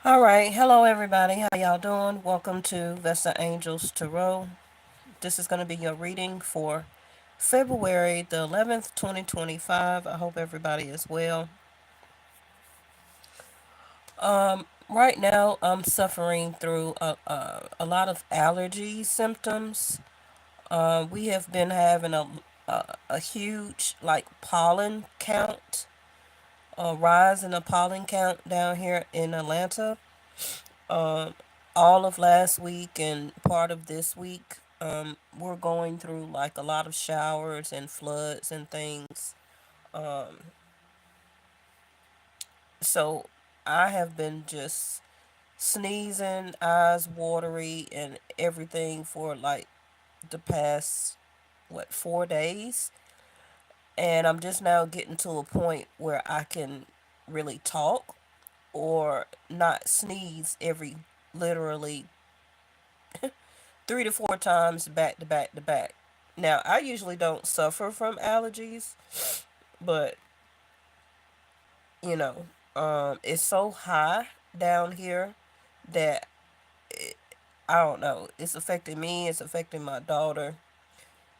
All right, hello everybody. How y'all doing? Welcome to Vesta Angels Tarot. This is going to be your reading for February the 11th, 2025. I hope everybody is well. Right now, I'm suffering through a lot of allergy symptoms. We have been having a huge pollen count, a rise in the pollen count down here in Atlanta. Um, all of last week and part of this week, we're going through like a lot of showers and floods and things. Um, so I have been just sneezing, eyes watery, and everything for like the past, 4 days. And I'm just now getting to a point where I can really talk or not sneeze every literally 3 to 4 times back to back to back. Now, I usually don't suffer from allergies, but you know, it's so high down here that it, I don't know. It's affecting me. It's affecting my daughter.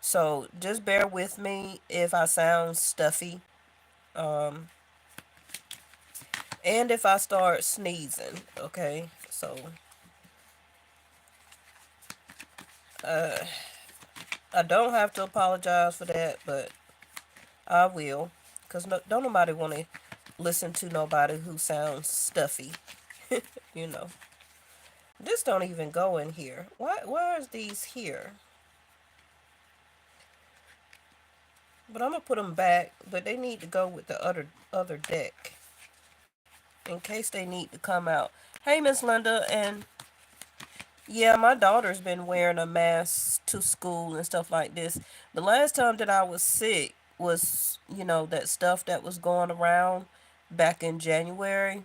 So just bear with me if I sound stuffy, um, and if I start sneezing. Okay, so uh, I don't have to apologize for that, but I will, cause don't nobody want to listen to nobody who sounds stuffy. You know, this don't even go in here. Why is these here? But I'm gonna put them back. But they need to go with the other deck in case they need to come out. Hey, Miss Linda, and yeah, my daughter's been wearing a mask to school and stuff like this. The last time that I was sick was, that stuff that was going around back in January.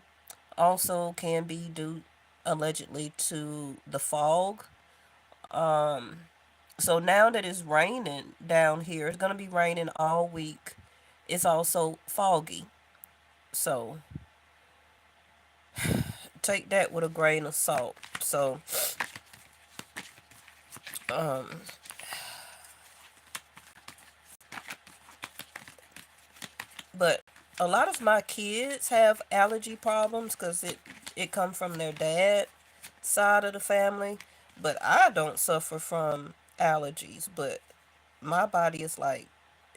Also can be due allegedly to the fog. Um, so now that it's raining down here, it's gonna be raining all week. It's also foggy. So take that with a grain of salt. So, um, but a lot of my kids have allergy problems because it come from their dad side of the family. But I don't suffer from allergies. But my body is like,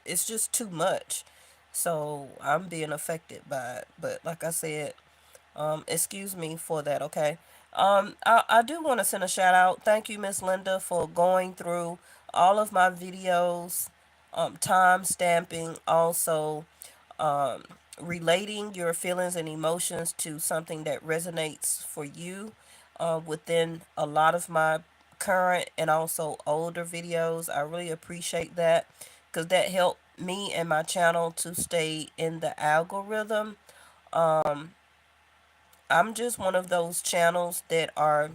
it's just too much. So I'm being affected by it. But like I said, excuse me for that, okay? I do want to send a shout out. Thank you, Miss Linda, for going through all of my videos, time stamping, also um, relating your feelings and emotions to something that resonates for you within a lot of my current and also older videos. I really appreciate that because that helped me and my channel to stay in the algorithm. Um, I'm just one of those channels that are,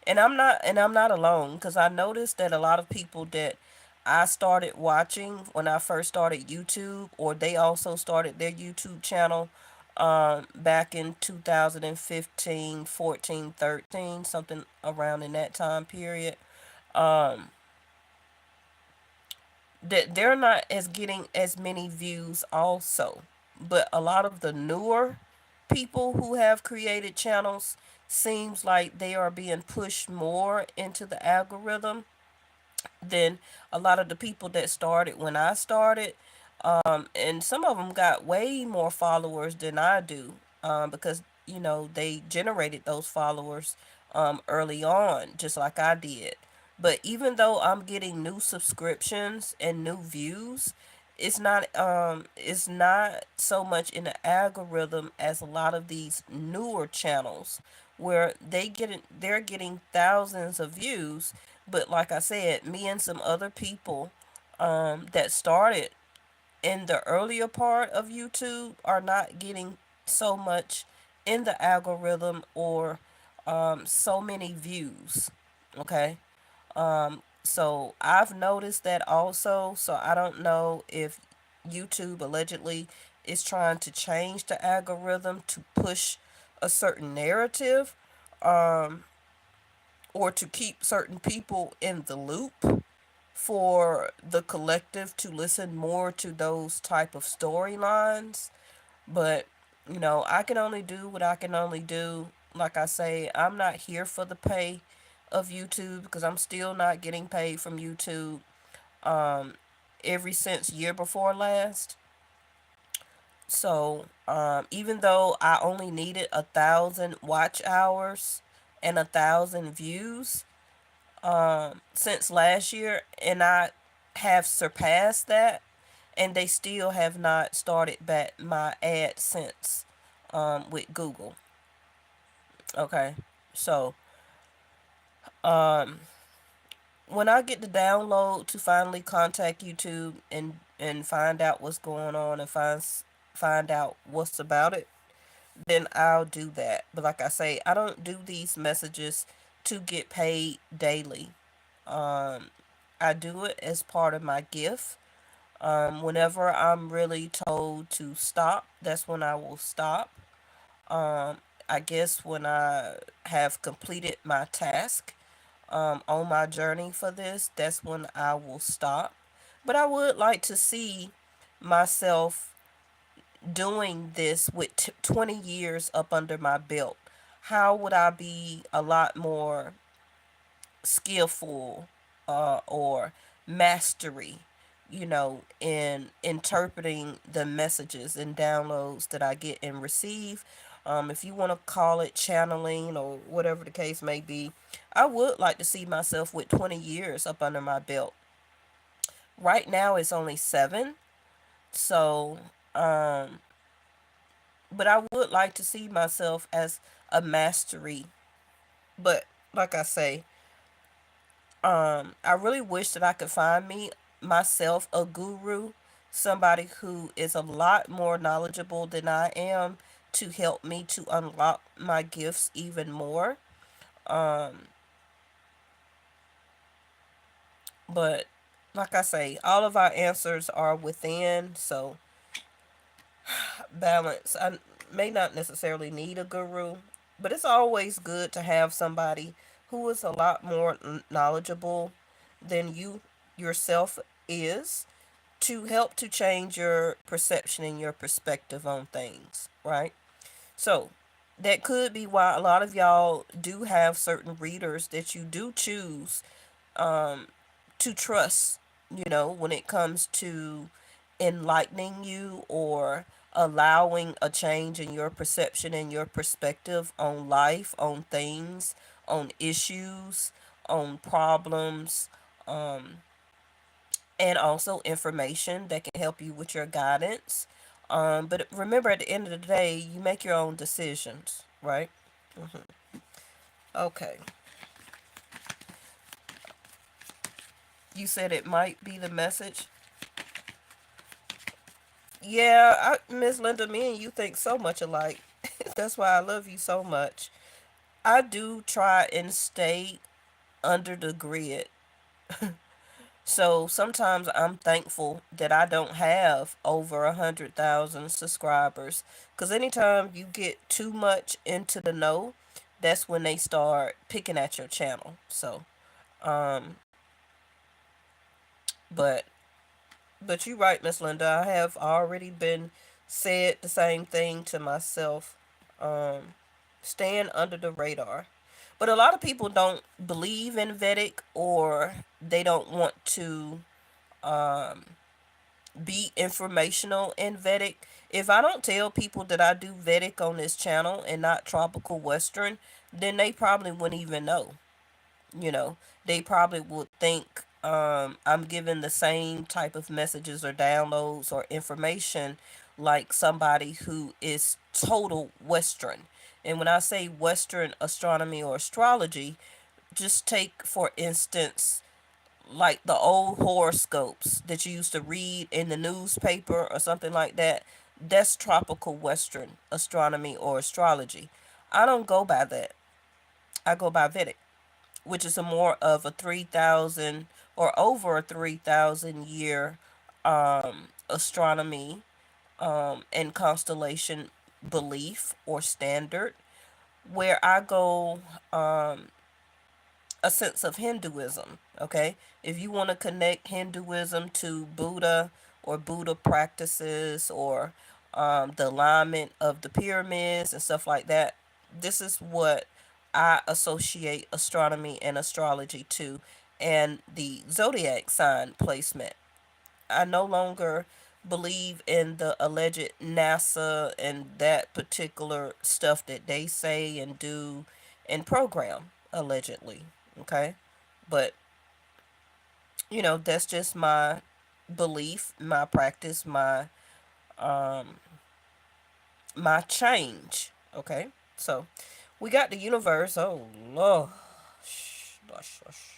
and I'm not alone because I noticed that a lot of people that I started watching when I first started YouTube, or they also started their YouTube channel back in 2015, 14, 13, something around in that time period. Um, that they're not as getting as many views also. But a lot of the newer people who have created channels seems like they are being pushed more into the algorithm than a lot of the people that started when I started. And some of them got way more followers than I do, because they generated those followers early on, just like I did. But even though I'm getting new subscriptions and new views, it's not so much in the algorithm as a lot of these newer channels where they're getting thousands of views. But like I said, me and some other people that started in the earlier part of YouTube are not getting so much in the algorithm or so many views. Okay. So I've noticed that also. So I don't know if YouTube allegedly is trying to change the algorithm to push a certain narrative, um, or to keep certain people in the loop for the collective to listen more to those type of storylines. But I can only do what I can only do. Like I say, I'm not here for the pay of YouTube because I'm still not getting paid from YouTube. um every since year before last. So even though I only needed 1,000 watch hours and 1,000 views since last year, and I have surpassed that, and they still have not started back my AdSense with Google. Okay, so um, when I get the download to finally contact YouTube and find out what's going on and find out what's about it, then I'll do that. But like I say, I don't do these messages to get paid daily. Um, I do it as part of my gift. Whenever I'm really told to stop, that's when I will stop. Um, I guess when I have completed my task on my journey for this, that's when I will stop. But I would like to see myself doing this with 20 years up under my belt. How would I be a lot more skillful or mastery, in interpreting the messages and downloads that I get and receive? If you want to call it channeling or whatever the case may be, I would like to see myself with 20 years up under my belt. Right now it's only 7. So, um, but I would like to see myself as a mastery. But like I say, I really wish that I could find me myself a guru, somebody who is a lot more knowledgeable than I am to help me to unlock my gifts even more. Um, but like I say, all of our answers are within, so balance. I may not necessarily need a guru, but it's always good to have somebody who is a lot more knowledgeable than you yourself is to help to change your perception and your perspective on things, right? So that could be why a lot of y'all do have certain readers that you do choose um, to trust, when it comes to enlightening you or allowing a change in your perception and your perspective on life, on things, on issues, on problems, um, and also information that can help you with your guidance. But remember, at the end of the day, you make your own decisions, right? Okay. You said it might be the message. Yeah, Miss Linda, me and you think so much alike. That's why I love you so much. I do try and stay under the grid. So sometimes I'm thankful that I don't have over 100,000 subscribers. Because anytime you get too much into the know, that's when they start picking at your channel. So, um, but you're right, Miss Linda. I have already been said the same thing to myself. Um, Staying under the radar. But a lot of people don't believe in Vedic, or they don't want to um, be informational in Vedic. If I don't tell people that I do Vedic on this channel and not tropical Western, then they probably wouldn't even know. They probably would think I'm giving the same type of messages or downloads or information like somebody who is total Western. And when I say Western astronomy or astrology, just take for instance like the old horoscopes that you used to read in the newspaper or something like that. That's tropical Western astronomy or astrology. I don't go by that. I go by Vedic, which is a more of a 3,000 or over a 3,000 year astronomy and constellation belief or standard. where I go a sense of Hinduism, okay? If you want to connect Hinduism to Buddha or Buddha practices or the alignment of the pyramids and stuff like that, this is what I associate astronomy and astrology to, and the zodiac sign placement. I no longer believe in the alleged NASA and that particular stuff that they say and do and program, allegedly. Okay? But, that's just my belief, my practice, my change. Okay? So, we got the universe. Oh, Lord. Shush, shush.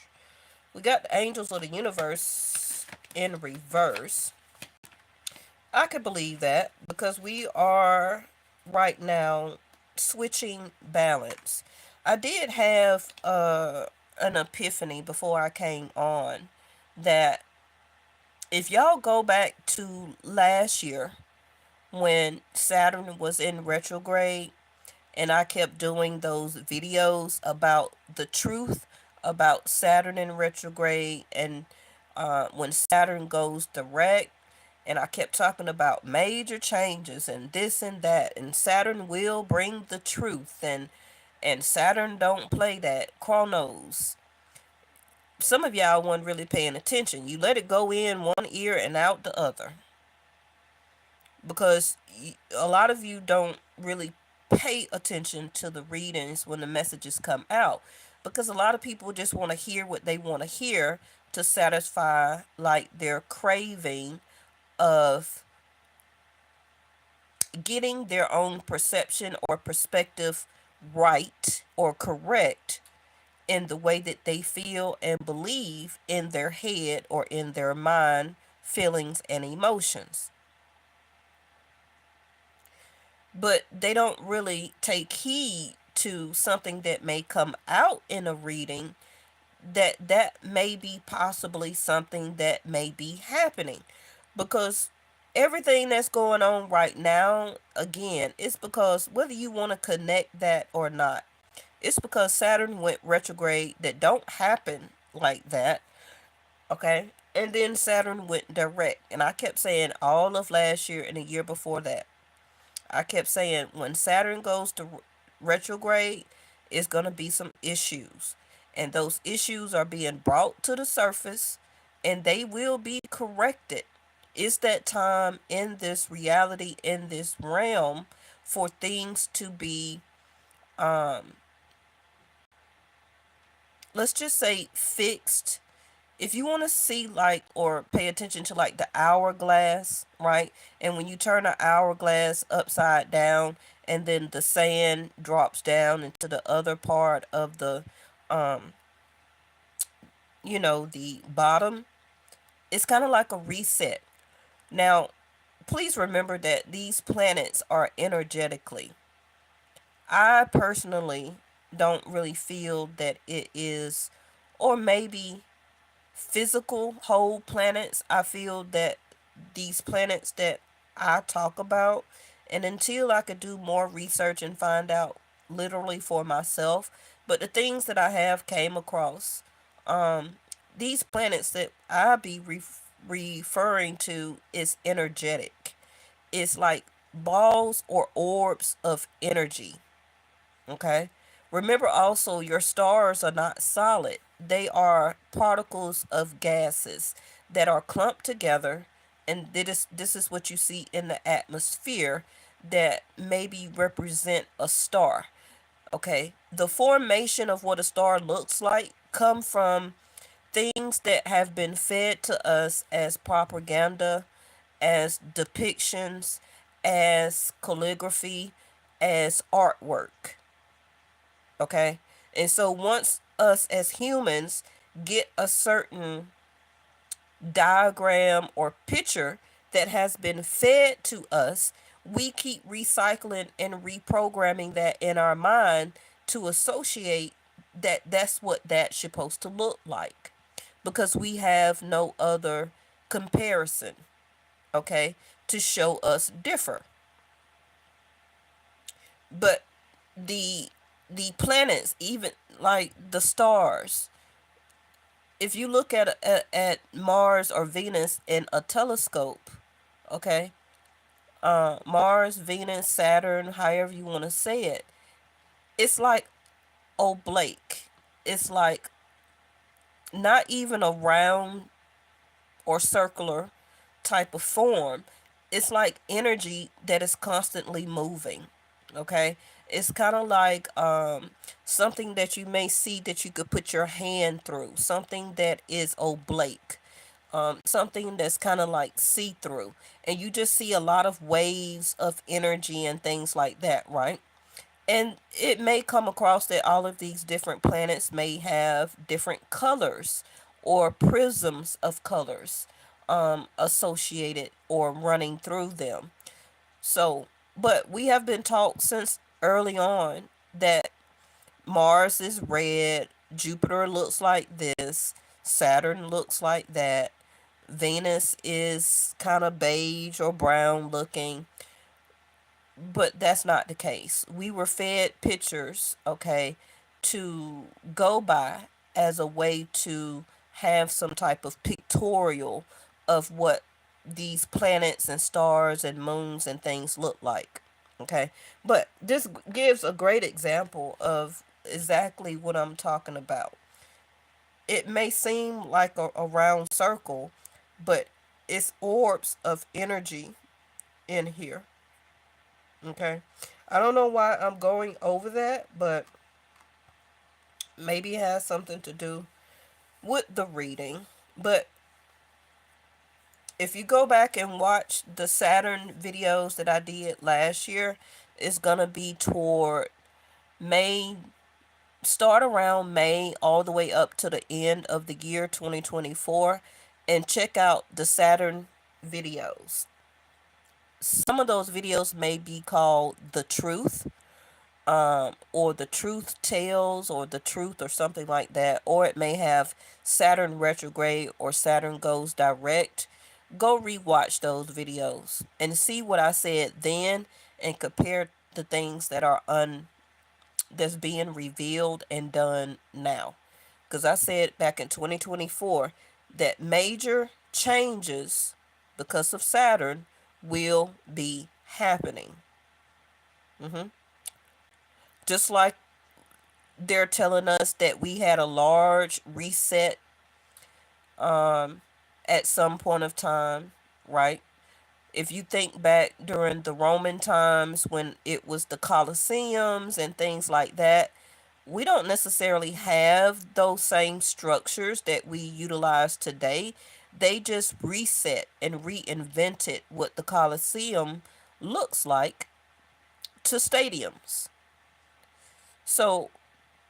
We got the angels of the universe in reverse. I could believe that because we are right now switching balance. I did have an epiphany before I came on that if y'all go back to last year when Saturn was in retrograde and I kept doing those videos about the truth about Saturn in retrograde and when Saturn goes direct, and I kept talking about major changes and this and that, and Saturn will bring the truth, and Saturn don't play that. Chronos. Some of y'all weren't really paying attention. You let it go in one ear and out the other because a lot of you don't really pay attention to the readings when the messages come out because a lot of people just want to hear what they want to hear to satisfy like their craving of getting their own perception or perspective right or correct in the way that they feel and believe in their head or in their mind, feelings, and emotions. But they don't really take heed to something that may come out in a reading that may be possibly something that may be happening because everything that's going on right now, again, it's because whether you want to connect that or not, it's because Saturn went retrograde that don't happen like that. Okay, and then Saturn went direct, and I kept saying all of last year and the year before that, I kept saying when Saturn goes to retrograde, it's going to be some issues. And those issues are being brought to the surface and they will be corrected. It's that time in this reality, in this realm, for things to be, um, let's just say, fixed. If you want to see like or pay attention to like the hourglass, right? And when you turn the hourglass upside down and then the sand drops down into the other part of the um the bottom, it's kind of like a reset. Now, please remember that these planets are energetically. I personally don't really feel that it is, or maybe physical whole planets. I feel that these planets that I talk about, and until I could do more research and find out literally for myself, but the things that I have came across, um, these planets that I be referring to is energetic. It's like balls or orbs of energy. Okay. Remember also, your stars are not solid. They are particles of gases that are clumped together, and this is what you see in the atmosphere that maybe represent a star. Okay. The formation of what a star looks like come from things that have been fed to us as propaganda, as depictions, as calligraphy, as artwork. Okay. And so once us as humans get a certain diagram or picture that has been fed to us, we keep recycling and reprogramming that in our mind to associate that that's what that's supposed to look like because we have no other comparison, okay, to show us differ. But the the planets, even like the stars. If you look at Mars or Venus in a telescope, okay, Mars, Venus, Saturn, however you want to say it, it's like oblique. It's like not even a round or circular type of form. It's like energy that is constantly moving. Okay? It's kind of like something that you may see that you could put your hand through, something that is oblique, something that's kind of like see through. And you just see a lot of waves of energy and things like that, right? And it may come across that all of these different planets may have different colors or prisms of colors associated or running through them. So, but we have been taught since early on that Mars is red, Jupiter looks like this, Saturn looks like that, Venus is kind of beige or brown looking, but that's not the case. We were fed pictures, okay, to go by as a way to have some type of pictorial of what these planets and stars and moons and things look like. Okay, but this gives a great example of exactly what I'm talking about. It may seem like a round circle, but it's orbs of energy in here. Okay. I don't know why I'm going over that, but maybe it has something to do with the reading. But if you go back and watch the Saturn videos that I did last year, it's going to be toward May, start around May all the way up to the end of the year 2024, and check out the Saturn videos. Some of those videos may be called The Truth, or the truth tales, or the truth, or something like that, or it may have Saturn retrograde or Saturn goes direct. Go rewatch those videos and see what I said then and compare the things that are that's being revealed and done now. Because I said back in 2024 that major changes because of Saturn will be happening. hmm Just like they're telling us that we had a large reset at some point of time, right? If you think back during the Roman times when it was the Colosseums and things like that, we don't necessarily have those same structures that we utilize today. They just reset and reinvented what the Colosseum looks like to stadiums. So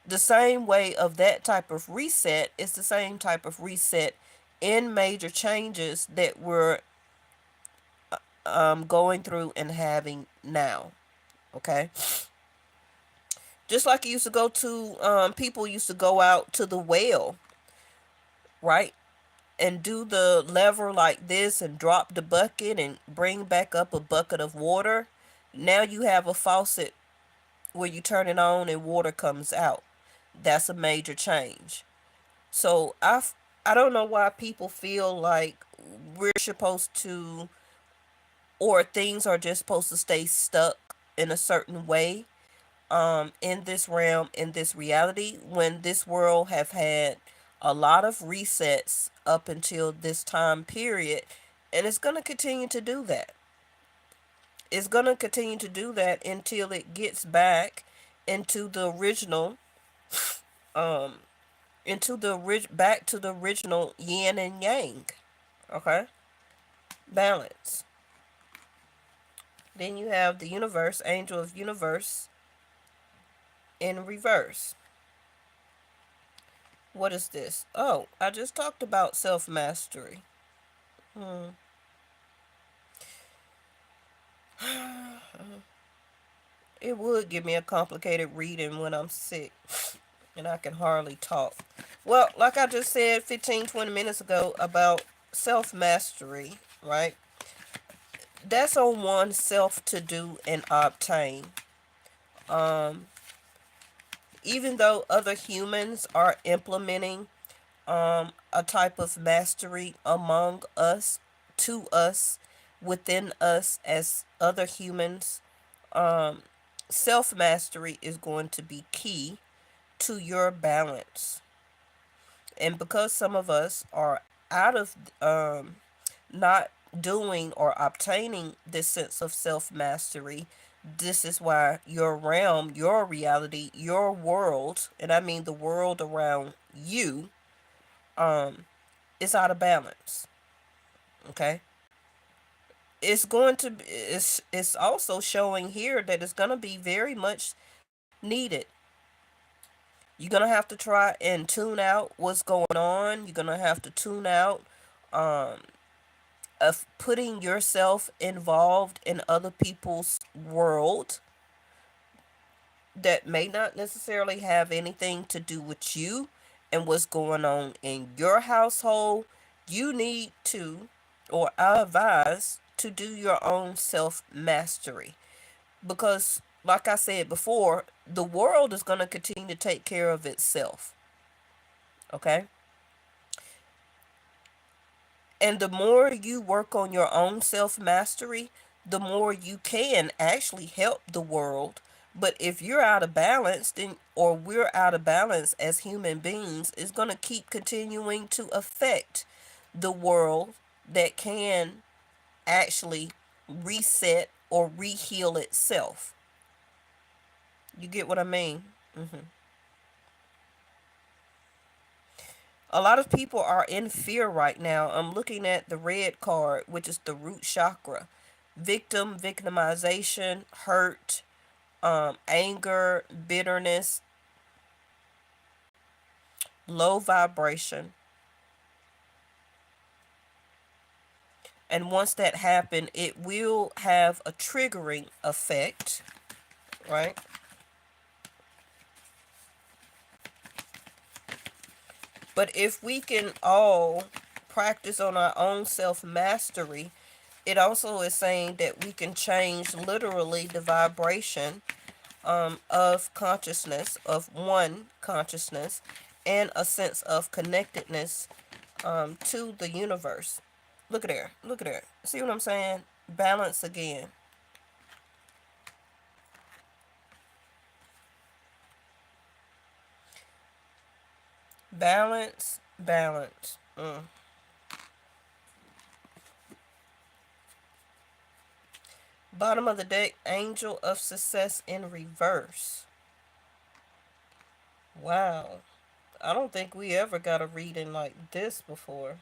the same way of that type of reset is the same type of reset in major changes that we're going through and having now. Okay, just like you used to go to, people used to go out to the well, right, and do the lever like this and drop the bucket and bring back up a bucket of water. Now you have a faucet where you turn it on and water comes out. That's a major change. So I don't know why people feel like we're supposed to, or things are just supposed to stay stuck in a certain way in this realm, in this reality, when this world have had a lot of resets up until this time period, and it's going to continue to do that. It's going to continue to do that until it gets back into the original, um back to the original yin and yang. Okay, balance. Then you have the universe, angel of universe, in reverse. What is this? Oh, I just talked about self mastery. It would give me a complicated reading when I'm sick and I can hardly talk. Well, like I just said 15-20 minutes ago about self mastery, right? That's on oneself to do and obtain. Um, even though other humans are implementing a type of mastery among us, to us, within us as other humans, um, self mastery is going to be key to your balance. And because some of us are out of not doing or obtaining this sense of self mastery, this is why your realm, your reality, your world, and I mean the world around you, um, is out of balance. Okay, it's also showing here that it's gonna be very much needed. You're gonna have to try and tune out what's going on. You're gonna have to tune out um, of putting yourself involved in other people's world that may not necessarily have anything to do with you and what's going on in your household. You need to, or I advise, to do your own self mastery. Because, like I said before, the world is going to continue to take care of itself. Okay? And the more you work on your own self mastery, the more you can actually help the world. But if you're out of balance, then, or we're out of balance as human beings, it's going to keep continuing to affect the world that can actually reset or reheal itself. You get what I mean? A lot of people are in fear right now. I'm looking at the red card, which is the root chakra. Victimization, hurt, anger, bitterness, low vibration. And once that happens, it will have a triggering effect, right? But if we can all practice on our own self mastery, it also is saying that we can change literally the vibration of consciousness, of one consciousness, and a sense of connectedness to the universe. Look at there. Look at there. See what I'm saying? Balance again. Balance, balance. Bottom of the deck, Angel of Success in reverse. Wow. I don't think we ever got a reading like this before.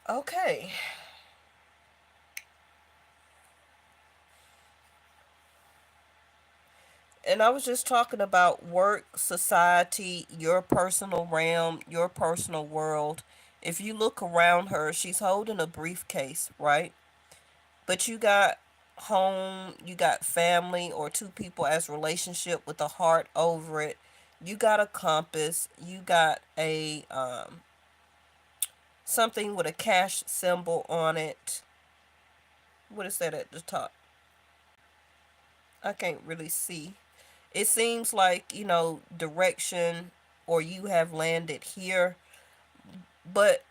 Okay. And I was just talking about work, society, your personal realm, your personal world. If you look around her, she's holding a briefcase, right? But you got home, you got family or two people as relationship with a heart over it. You got a compass, you got a something with a cash symbol on it. What is that at the top? I can't really see. It seems like, direction, or you have landed here. But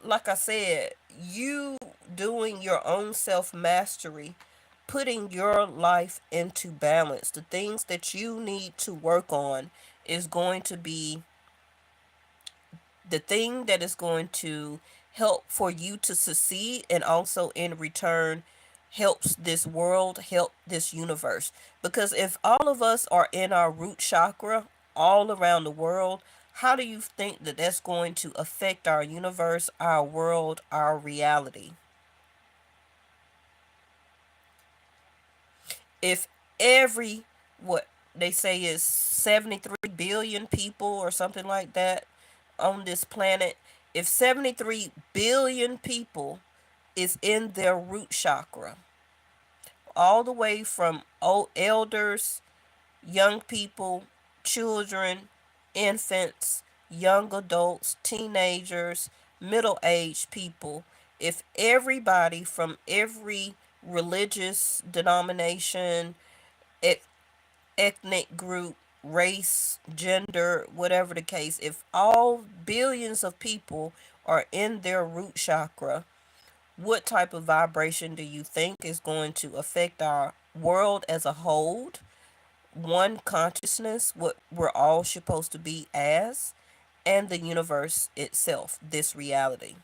like I said, you doing your own self mastery, putting your life into balance, the things that you need to work on is going to be the thing that is going to help for you to succeed, and also in return helps this world, help this universe. Because if all of us are in our root chakra all around the world, how do you think that that's going to affect our universe, our world, our reality? If every, what they say is 73 billion people or something like that on this planet, if 73 billion people is in their root chakra, all the way from old elders, young people, children, infants, young adults, teenagers, middle-aged people, if everybody from every religious denomination, e- ethnic group, race, gender, whatever the case, if all billions of people are in their root chakra, what type of vibration do you think is going to affect our world as a whole? One consciousness, what we're all supposed to be as, and the universe itself, this reality.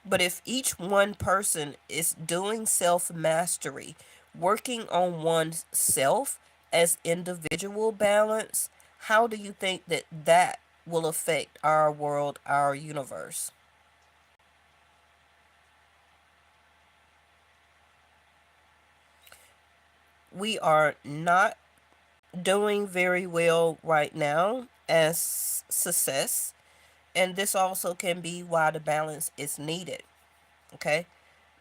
But if each one person is doing self mastery, working on one's self as individual balance, how do you think that that will affect our world, our universe? We are not doing very well right now as success, and this also can be why the balance is needed. Okay,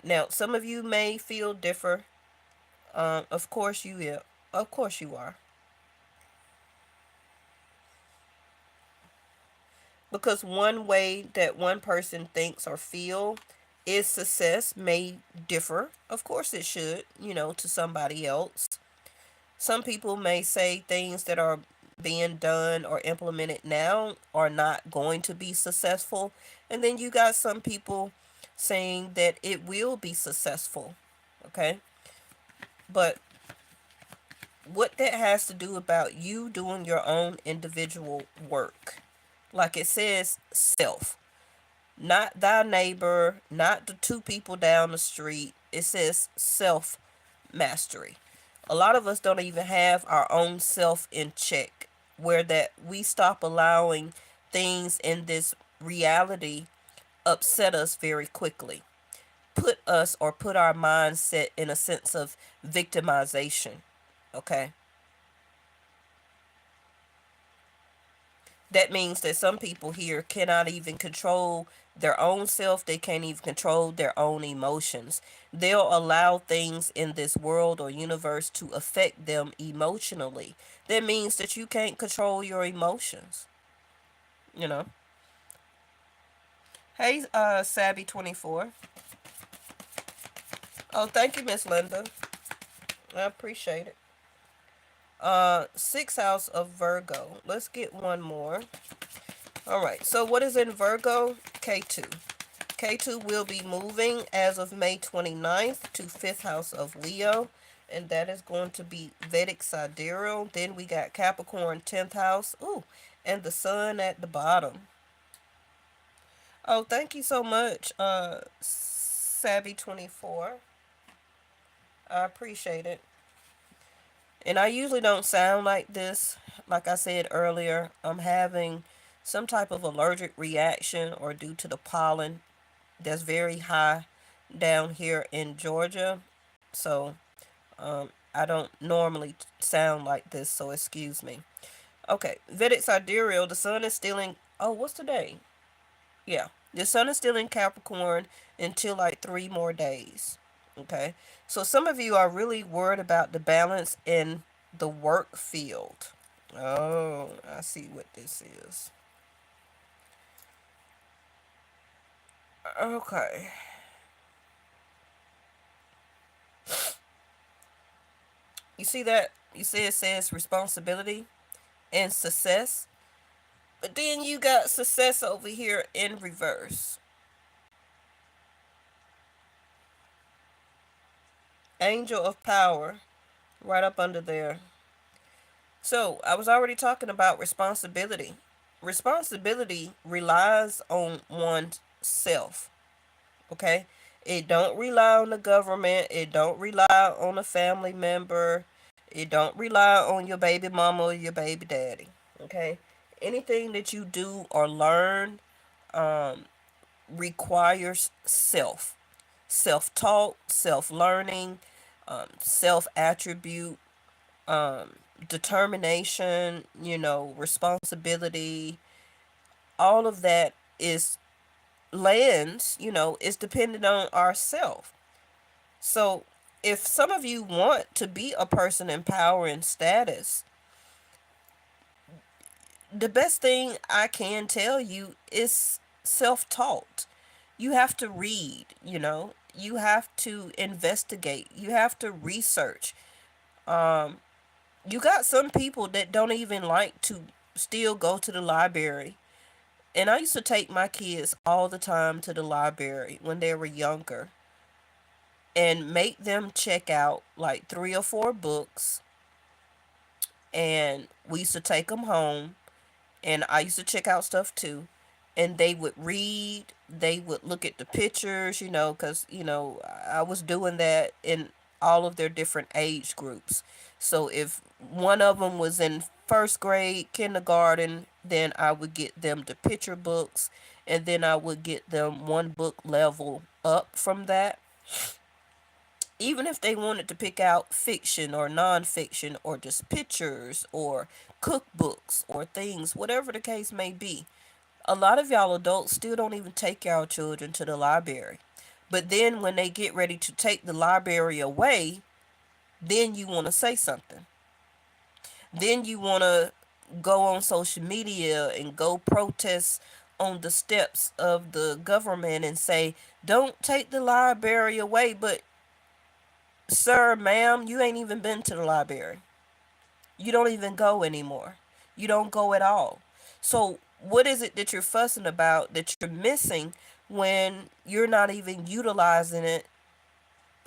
now some of you may feel differ. Of course you will. Of course you are. Because one way that one person thinks or feel is success may differ. Of course it should, to somebody else. Some people may say things that are being done or implemented now are not going to be successful. And then you got some people saying that it will be successful. Okay? But what that has to do about you doing your own individual work. Like it says, self. Not thy neighbor, not the two people down the street. It says self mastery. A lot of us don't even have our own self in check, where that we stop allowing things in this reality upset us very quickly. Put us or put our mindset in a sense of victimization. Okay? That means that some people here cannot even control their own self. They can't even control their own emotions. They'll allow things in this world or universe to affect them emotionally. That means that you can't control your emotions, you know. Hey, Sabby24. Oh, thank you, Miss Linda. I appreciate it. Sixth house of Virgo. Let's get one more. All right. So what is in Virgo? K2. K2 will be moving as of May 29th to 5th house of Leo, and that is going to be Vedic Sidereal. Then we got Capricorn 10th house. Ooh, and the sun at the bottom. Oh, thank you so much, Savvy24. I appreciate it. And I usually don't sound like this. Like I said earlier, I'm having some type of allergic reaction or due to the pollen that's very high down here in Georgia. So I don't normally sound like this, so excuse me. Okay, Vedic Sidereal, the sun is still in. Oh, what's today? Yeah, the sun is still in Capricorn until like 3 more days. Okay, so some of you are really worried about the balance in the work field. Oh, I see what this is. Okay. You see that? You see it says responsibility and success. But then you got success over here in reverse. Angel of power right up under there. So I was already talking about responsibility. Responsibility relies on one's self. Okay? It don't rely on the government. It don't rely on a family member. It don't rely on your baby mama or your baby daddy. Okay? Anything that you do or learn requires self-taught, self-learning, self-attribute, um, determination, responsibility. All of that is is dependent on ourself. So if some of you want to be a person in power and status, the best thing I can tell you is self-taught. You have to read, you have to investigate, you have to research. Um, you got some people that don't even like to still go to the library. And I used to take my kids all the time to the library when they were younger and make them check out like 3 or 4 books. And we used to take them home, and I used to check out stuff too. And they would read, they would look at the pictures, because, I was doing that in all of their different age groups. So if one of them was in first grade, kindergarten, then I would get them the picture books, and then I would get them one book level up from that. Even if they wanted to pick out fiction or nonfiction or just pictures or cookbooks or things, whatever the case may be, a lot of y'all adults still don't even take y'all children to the library. But then when they get ready to take the library away, then you want to say something. Then you want to go on social media and go protest on the steps of the government and say, don't take the library away. But, sir, ma'am, you ain't even been to the library. You don't even go anymore. You don't go at all. So, what is it that you're fussing about that you're missing when you're not even utilizing it?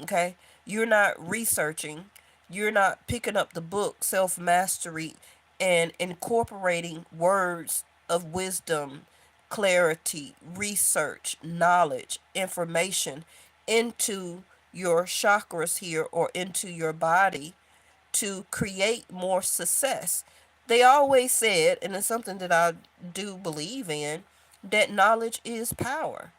Okay? You're not researching. You're not picking up the book, Self Mastery, and incorporating words of wisdom, clarity, research, knowledge, information into your chakras here or into your body to create more success. They always said, and it's something that I do believe in, that knowledge is power.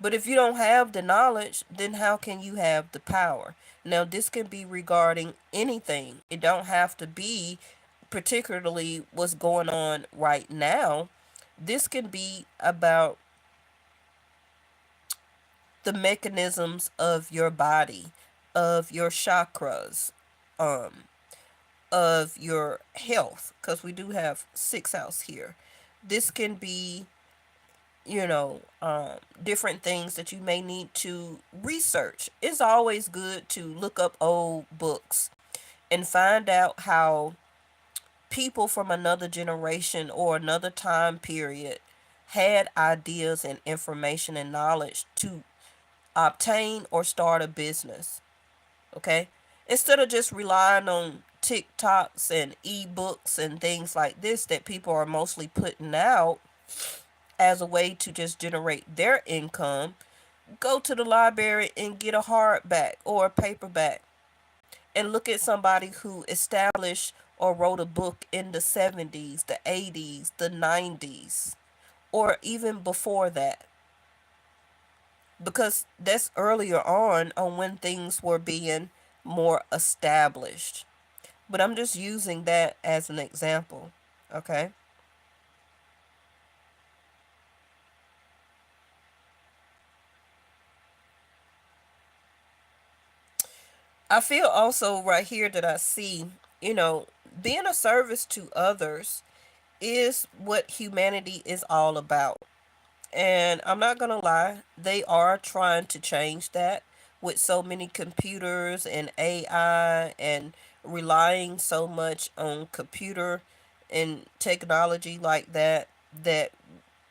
But if you don't have the knowledge, then how can you have the power? Now, this can be regarding anything. It don't have to be particularly what's going on right now. This can be about the mechanisms of your body, of your chakras, um, of your health, because we do have 6 house here. This can be, different things that you may need to research. It's always good to look up old books and find out how people from another generation or another time period had ideas and information and knowledge to obtain or start a business. Okay? Instead of just relying on TikToks and ebooks and things like this that people are mostly putting out as a way to just generate their income, go to the library and get a hardback or a paperback and look at somebody who established or wrote a book in the 70s, the 80s, the 90s, or even before that. Because that's earlier on when things were being more established. But I'm just using that as an example. Okay? I feel also right here that I see, you know, being a service to others is what humanity is all about. And I'm not going to lie, they are trying to change that with so many computers and AI and relying so much on computer and technology like that, that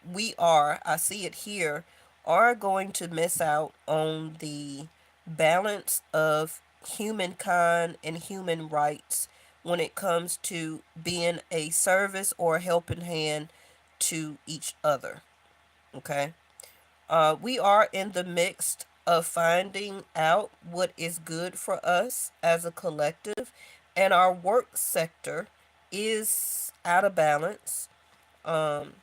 I see it here, are going to miss out on the balance of humankind and human rights when it comes to being a service or a helping hand to each other. Okay? We are in the midst of finding out what is good for us as a collective, and our work sector is out of balance. Um,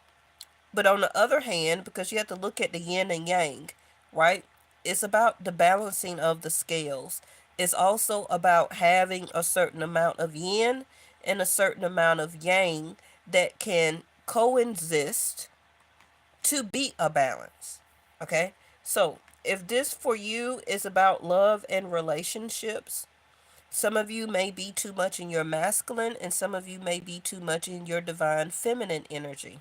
but on the other hand, because you have to look at the yin and yang, right? It's about the balancing of the scales. It's also about having a certain amount of yin and a certain amount of yang that can coexist to be a balance. Okay? So, if this for you is about love and relationships, some of you may be too much in your masculine and some of you may be too much in your divine feminine energy.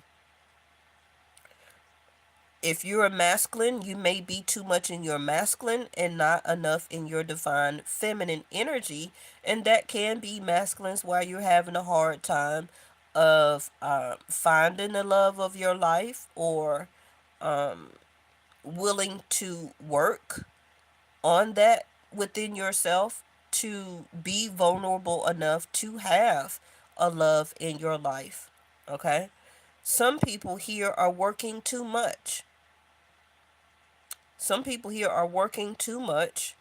If you're a masculine, you may be too much in your masculine and not enough in your divine feminine energy, and that can be masculines while you're having a hard time of finding the love of your life, or willing to work on that within yourself to be vulnerable enough to have a love in your life. Okay? Some people here are working too much. Some people here are working too much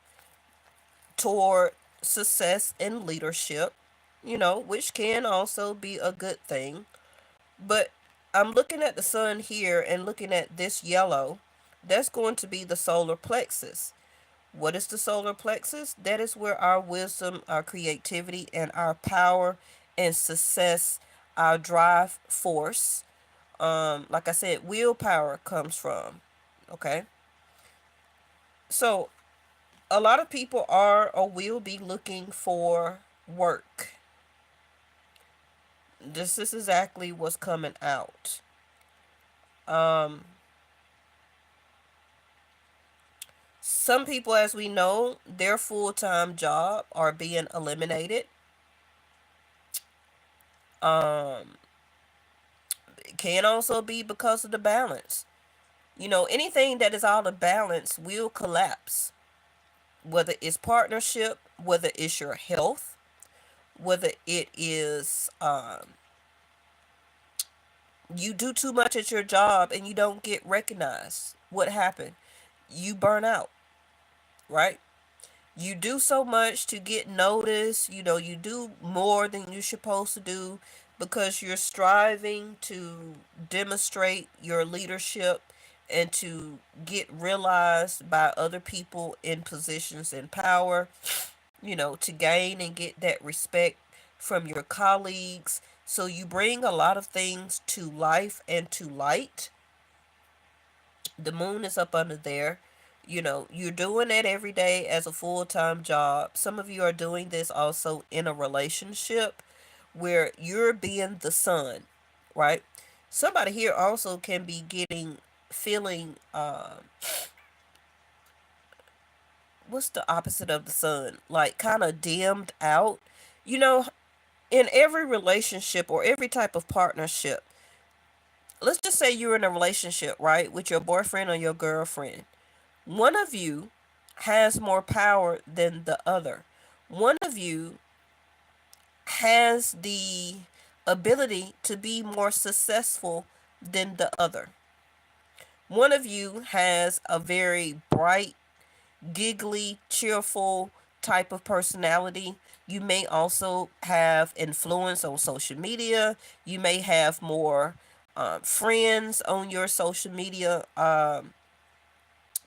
toward success and leadership, which can also be a good thing. But I'm looking at the sun here and looking at this yellow. That's going to be the solar plexus. What is the solar plexus? That is where our wisdom, our creativity, and our power and success, our drive force, like I said, willpower comes from. Okay? So, a lot of people are or will be looking for work. This is exactly what's coming out. Um, some people, as we know, their full-time job are being eliminated. Um, it can also be because of the balance. Anything that is out of balance will collapse. Whether it's partnership, whether it's your health, whether it is you do too much at your job and you don't get recognized. What happened? You burn out, right? You do so much to get noticed. You do more than you're supposed to do because you're striving to demonstrate your leadership and to get realized by other people in positions in power, to gain and get that respect from your colleagues. So you bring a lot of things to life and to light. The moon is up under there. You're doing that every day as a full-time job. Some of you are doing this also in a relationship where you're being the sun, right? Somebody here also can be feeling, what's the opposite of the sun? Like kind of dimmed out. You know, in every relationship or every type of partnership, let's just say you're in a relationship, right, with your boyfriend or your girlfriend. One of you has more power than the other. One of you has the ability to be more successful than the other. One of you has a very bright, giggly, cheerful type of personality. You may also have influence on social media. You may have more friends on your social media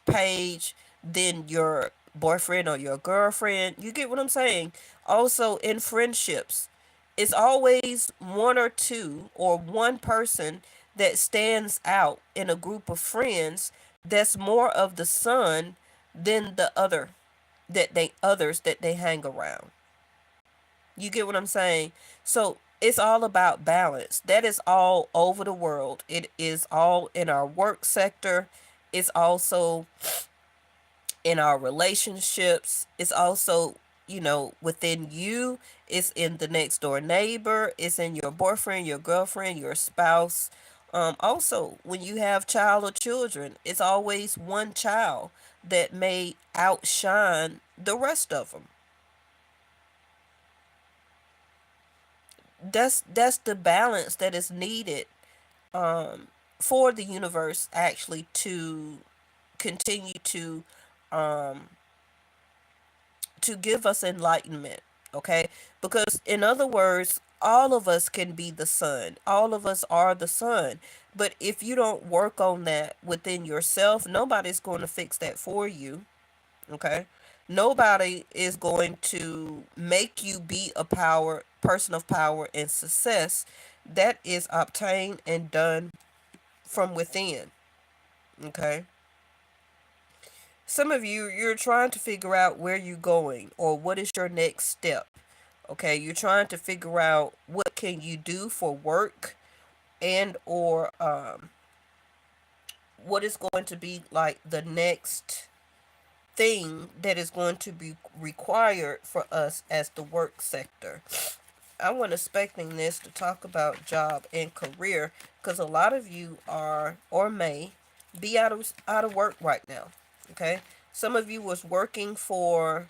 page than your boyfriend or your girlfriend. You get what I'm saying? Also, in friendships, it's always one or two or one person that stands out in a group of friends that's more of the sun than the others that they hang around. You get what I'm saying? So it's all about balance. That is all over the world. It is all in our work sector. It's also in our relationships. It's also, within you. It's in the next door neighbor. It's in your boyfriend, your girlfriend, your spouse. Also, when you have child or children, it's always one child that may outshine the rest of them. That's the balance that is needed um, for the universe actually to continue um, to give us enlightenment. Okay, because in other words, all of us can be the sun. All of us are the sun. But if you don't work on that within yourself, nobody's going to fix that for you. Okay, nobody is going to make you be a person of power and success. That is obtained and done from within. Okay, some of you, you're trying to figure out where you're going or what is your next step. Okay, you're trying to figure out what can you do for work, and or what is going to be like the next thing that is going to be required for us as the work sector. I wasn't expecting this to talk about job and career because a lot of you are or may be out of work right now. Okay, some of you was working for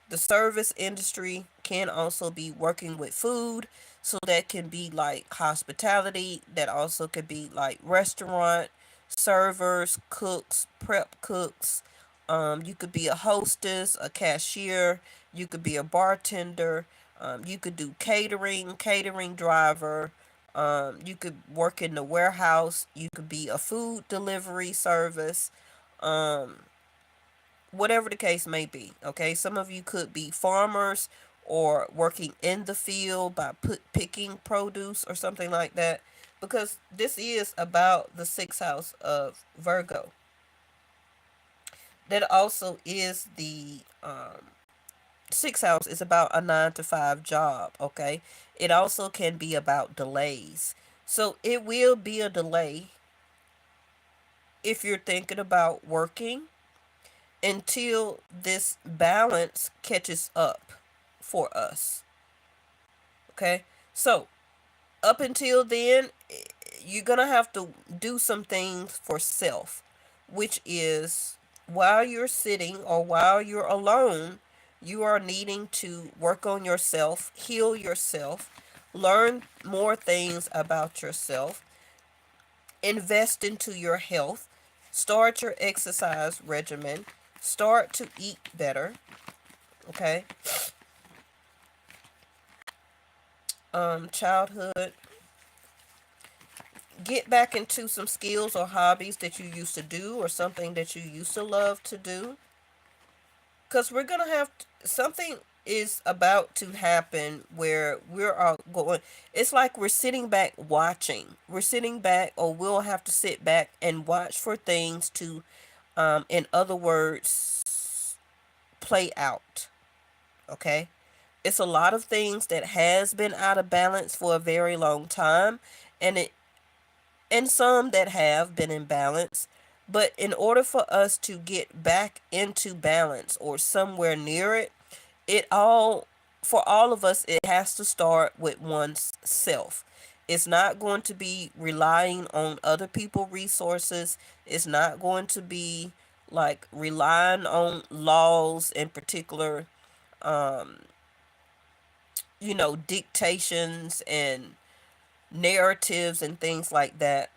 the service industry, can also be working with food. So that can be like hospitality, that also could be like restaurant, servers, cooks, prep cooks. You could be a hostess, a cashier, you could be a bartender, you could do catering driver, you could work in the warehouse, you could be a food delivery service. Um, Whatever the case may be. Okay, some of you could be farmers or working in the field by picking produce or something like that, because this is about the sixth house of Virgo. That also is the sixth house is about a 9 to 5 job. Okay, it also can be about delays. So it will be a delay if you're thinking about working until this balance catches up for us. Okay? So, up until then, you're going to have to do some things for self, which is while you're sitting or while you're alone, you are needing to work on yourself, heal yourself, learn more things about yourself, invest into your health, start your exercise regimen, start to eat better. Okay. Childhood, get back into some skills or hobbies that you used to do or something that you used to love to do, because we're gonna have something is about to happen where we're all going. It's like we're sitting back watching, we're sitting back, or we'll have to sit back and watch for things to in other words, play out. Okay, it's a lot of things that has been out of balance for a very long time, and it and some that have been in balance. But in order for us to get back into balance or somewhere near it, it all for all of us, it has to start with one's self. It's not going to be relying on other people resources. It's not going to be like relying on laws in particular, um, dictations and narratives and things like that,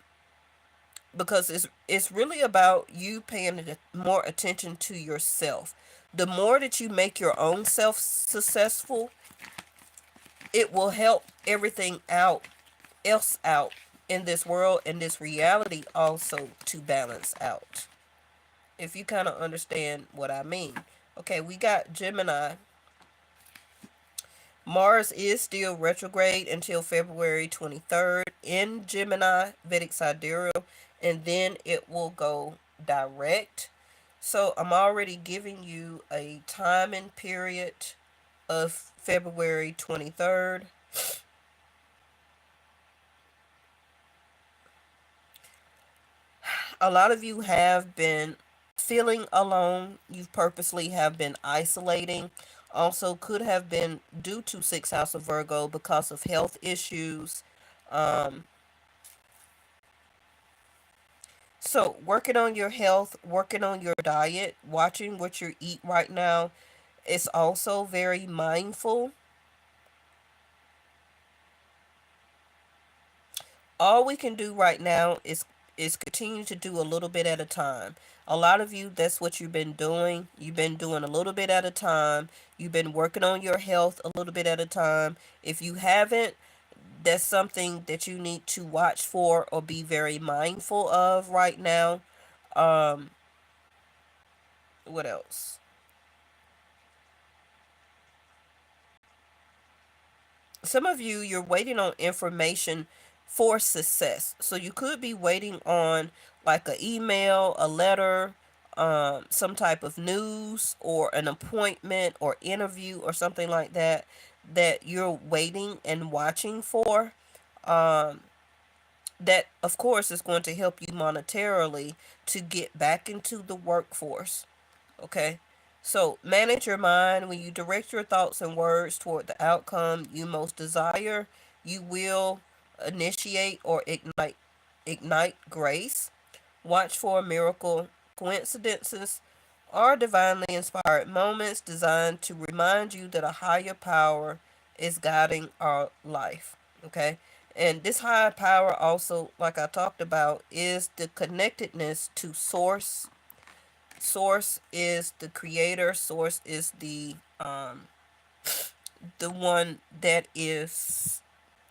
because it's really about you paying more attention to yourself. The more that you make your own self successful, it will help everything else out in this world and this reality also to balance out. If you kind of understand what I mean. Okay, we got Gemini. Mars is still retrograde until February 23rd in Gemini, Vedic Sidereal, and then it will go direct. So I'm already giving you a timing period of February 23rd. A lot of you have been feeling alone. You purposely have been isolating. Also, could have been due to sixth house of Virgo because of health issues. Um, so, working on your health, working on your diet, watching what you eat right now. It's also very mindful. All we can do right now is continue to do a little bit at a time. A lot of you, that's what you've been doing. You've been doing a little bit at a time. You've been working on your health a little bit at a time. If you haven't, that's something that you need to watch for or be very mindful of right now. Um, what else? Some of you, you're waiting on information for success. So you could be waiting on like an email, a letter, some type of news or an appointment or interview or something like that, that you're waiting and watching for. Um, that of course is going to help you monetarily to get back into the workforce. Okay, so manage your mind. When you direct your thoughts and words toward the outcome you most desire, you will initiate or ignite grace. Watch for miracle coincidences or divinely inspired moments designed to remind you that a higher power is guiding our life. Okay? And this higher power also, like I talked about, is the connectedness to source. Source is the creator. Source is the one that is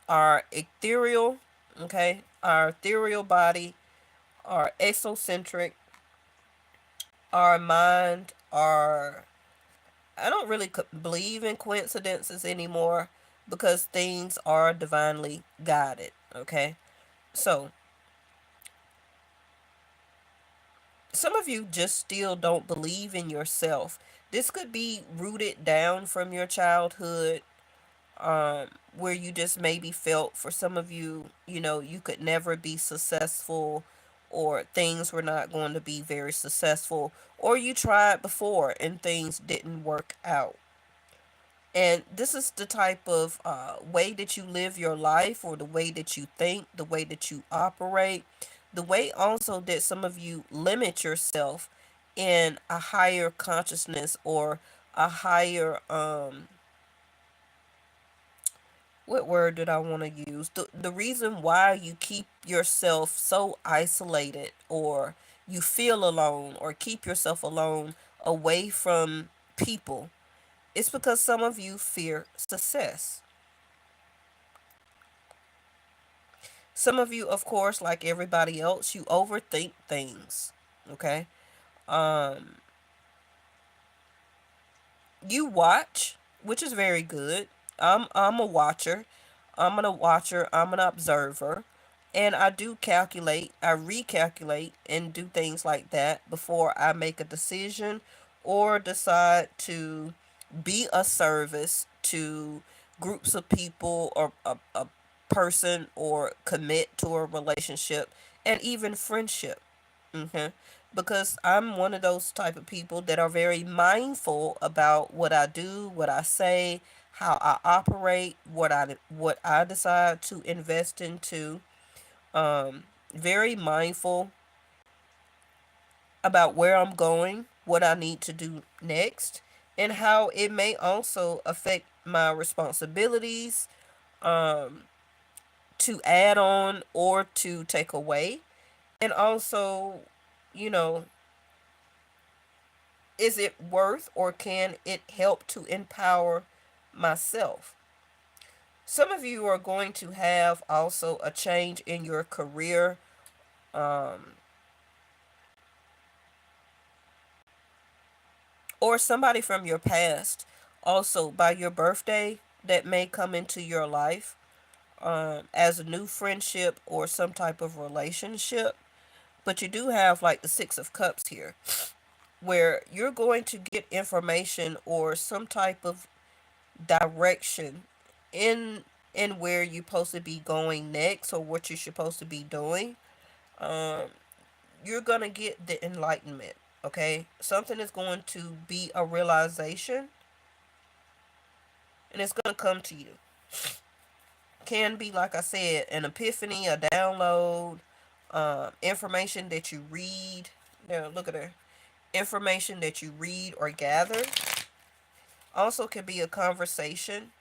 our ethereal, okay? Our ethereal body, our exocentric, our mind, our I don't really believe in coincidences anymore because things are divinely guided, okay? So, some of you just still don't believe in yourself. This could be rooted down from your childhood, where you just maybe felt, for some of you, you could never be successful, or things were not going to be very successful, or you tried before and things didn't work out. And this is the type of way that you live your life, or the way that you think, the way that you operate, the way also that some of you limit yourself in a higher consciousness, or a higher what word did I want to use? The reason why you keep yourself so isolated, or you feel alone, or keep yourself alone away from people, it's because some of you fear success. Some of you, of course, like everybody else, you overthink things. Okay? Um, you watch, which is very good. I'm a watcher. I'm an observer. And I do calculate, I recalculate and do things like that before I make a decision, or decide to be a service to groups of people, or a person, or commit to a relationship, and even friendship. Okay. Because I'm one of those type of people that are very mindful about what I do, what I say, how I operate, what I decide to invest into. Very mindful about where I'm going, what I need to do next, and how it may also affect my responsibilities, um, to add on or to take away. And also, you know, is it worth, or can it help to empower myself? Some of you are going to have also a change in your career, um, or somebody from your past also by your birthday that may come into your life, as a new friendship or some type of relationship. But you do have like the Six of Cups here, where you're going to get information or some type of direction in where you're supposed to be going next, or what you're supposed to be doing. um you're gonna get the enlightenment. Okay, something is going to be a realization, and it's gonna come to you. Can be, like I said, an epiphany, a download, information that you read. Now look at her. Information that you read or gather. Also can be a conversation.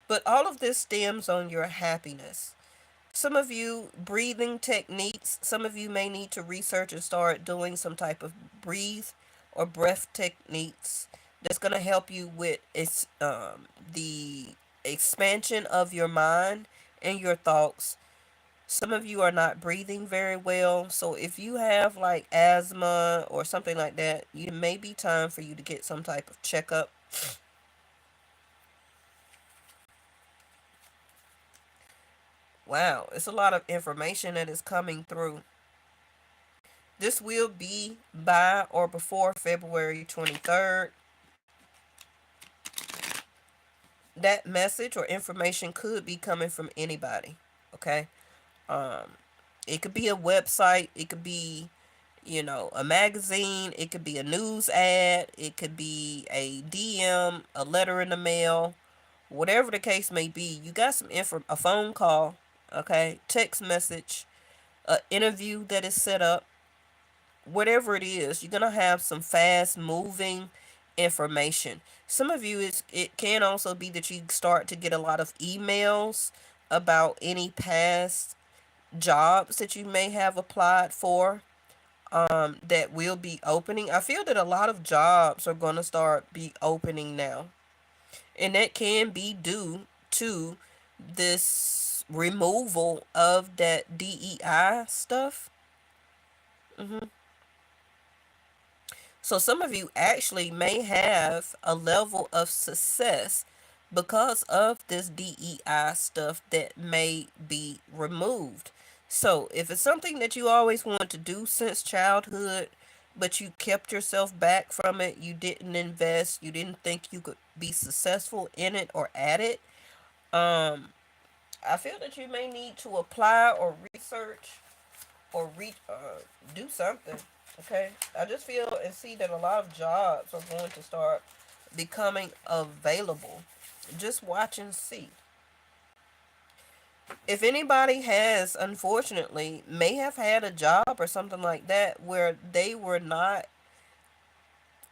But all of this stems on your happiness. Some of you, breathing techniques, some of you may need to research and start doing some type of breathe or breath techniques that's going to help you with the expansion of your mind and your thoughts. Some of you are not breathing very well, so if you have like asthma or something like that, it may be time for you to get some type of checkup. Wow, it's a lot of information that is coming through. This will be by or before February 23rd. that message or information could be coming from anybody. Okay. It could be a website, it could be, a magazine, it could be a news ad, it could be a DM, a letter in the mail, whatever the case may be. You got some a phone call, okay, text message, a interview that is set up, whatever it is, you're gonna have some fast moving information. Some of you, it can also be that you start to get a lot of emails about any past jobs that you may have applied for, that will be opening. I feel that a lot of jobs are going to start be opening now, and that can be due to this removal of that DEI stuff. hmm So some of you actually may have a level of success because of this DEI stuff that may be removed. So if it's something that you always wanted to do since childhood, but you kept yourself back from it, you didn't invest, you didn't think you could be successful in it or at it, um, I feel that you may need to apply or research or do something. Okay, I just feel and see that a lot of jobs are going to start becoming available. Just watch and see. If anybody has, unfortunately, may have had a job or something like that where they were not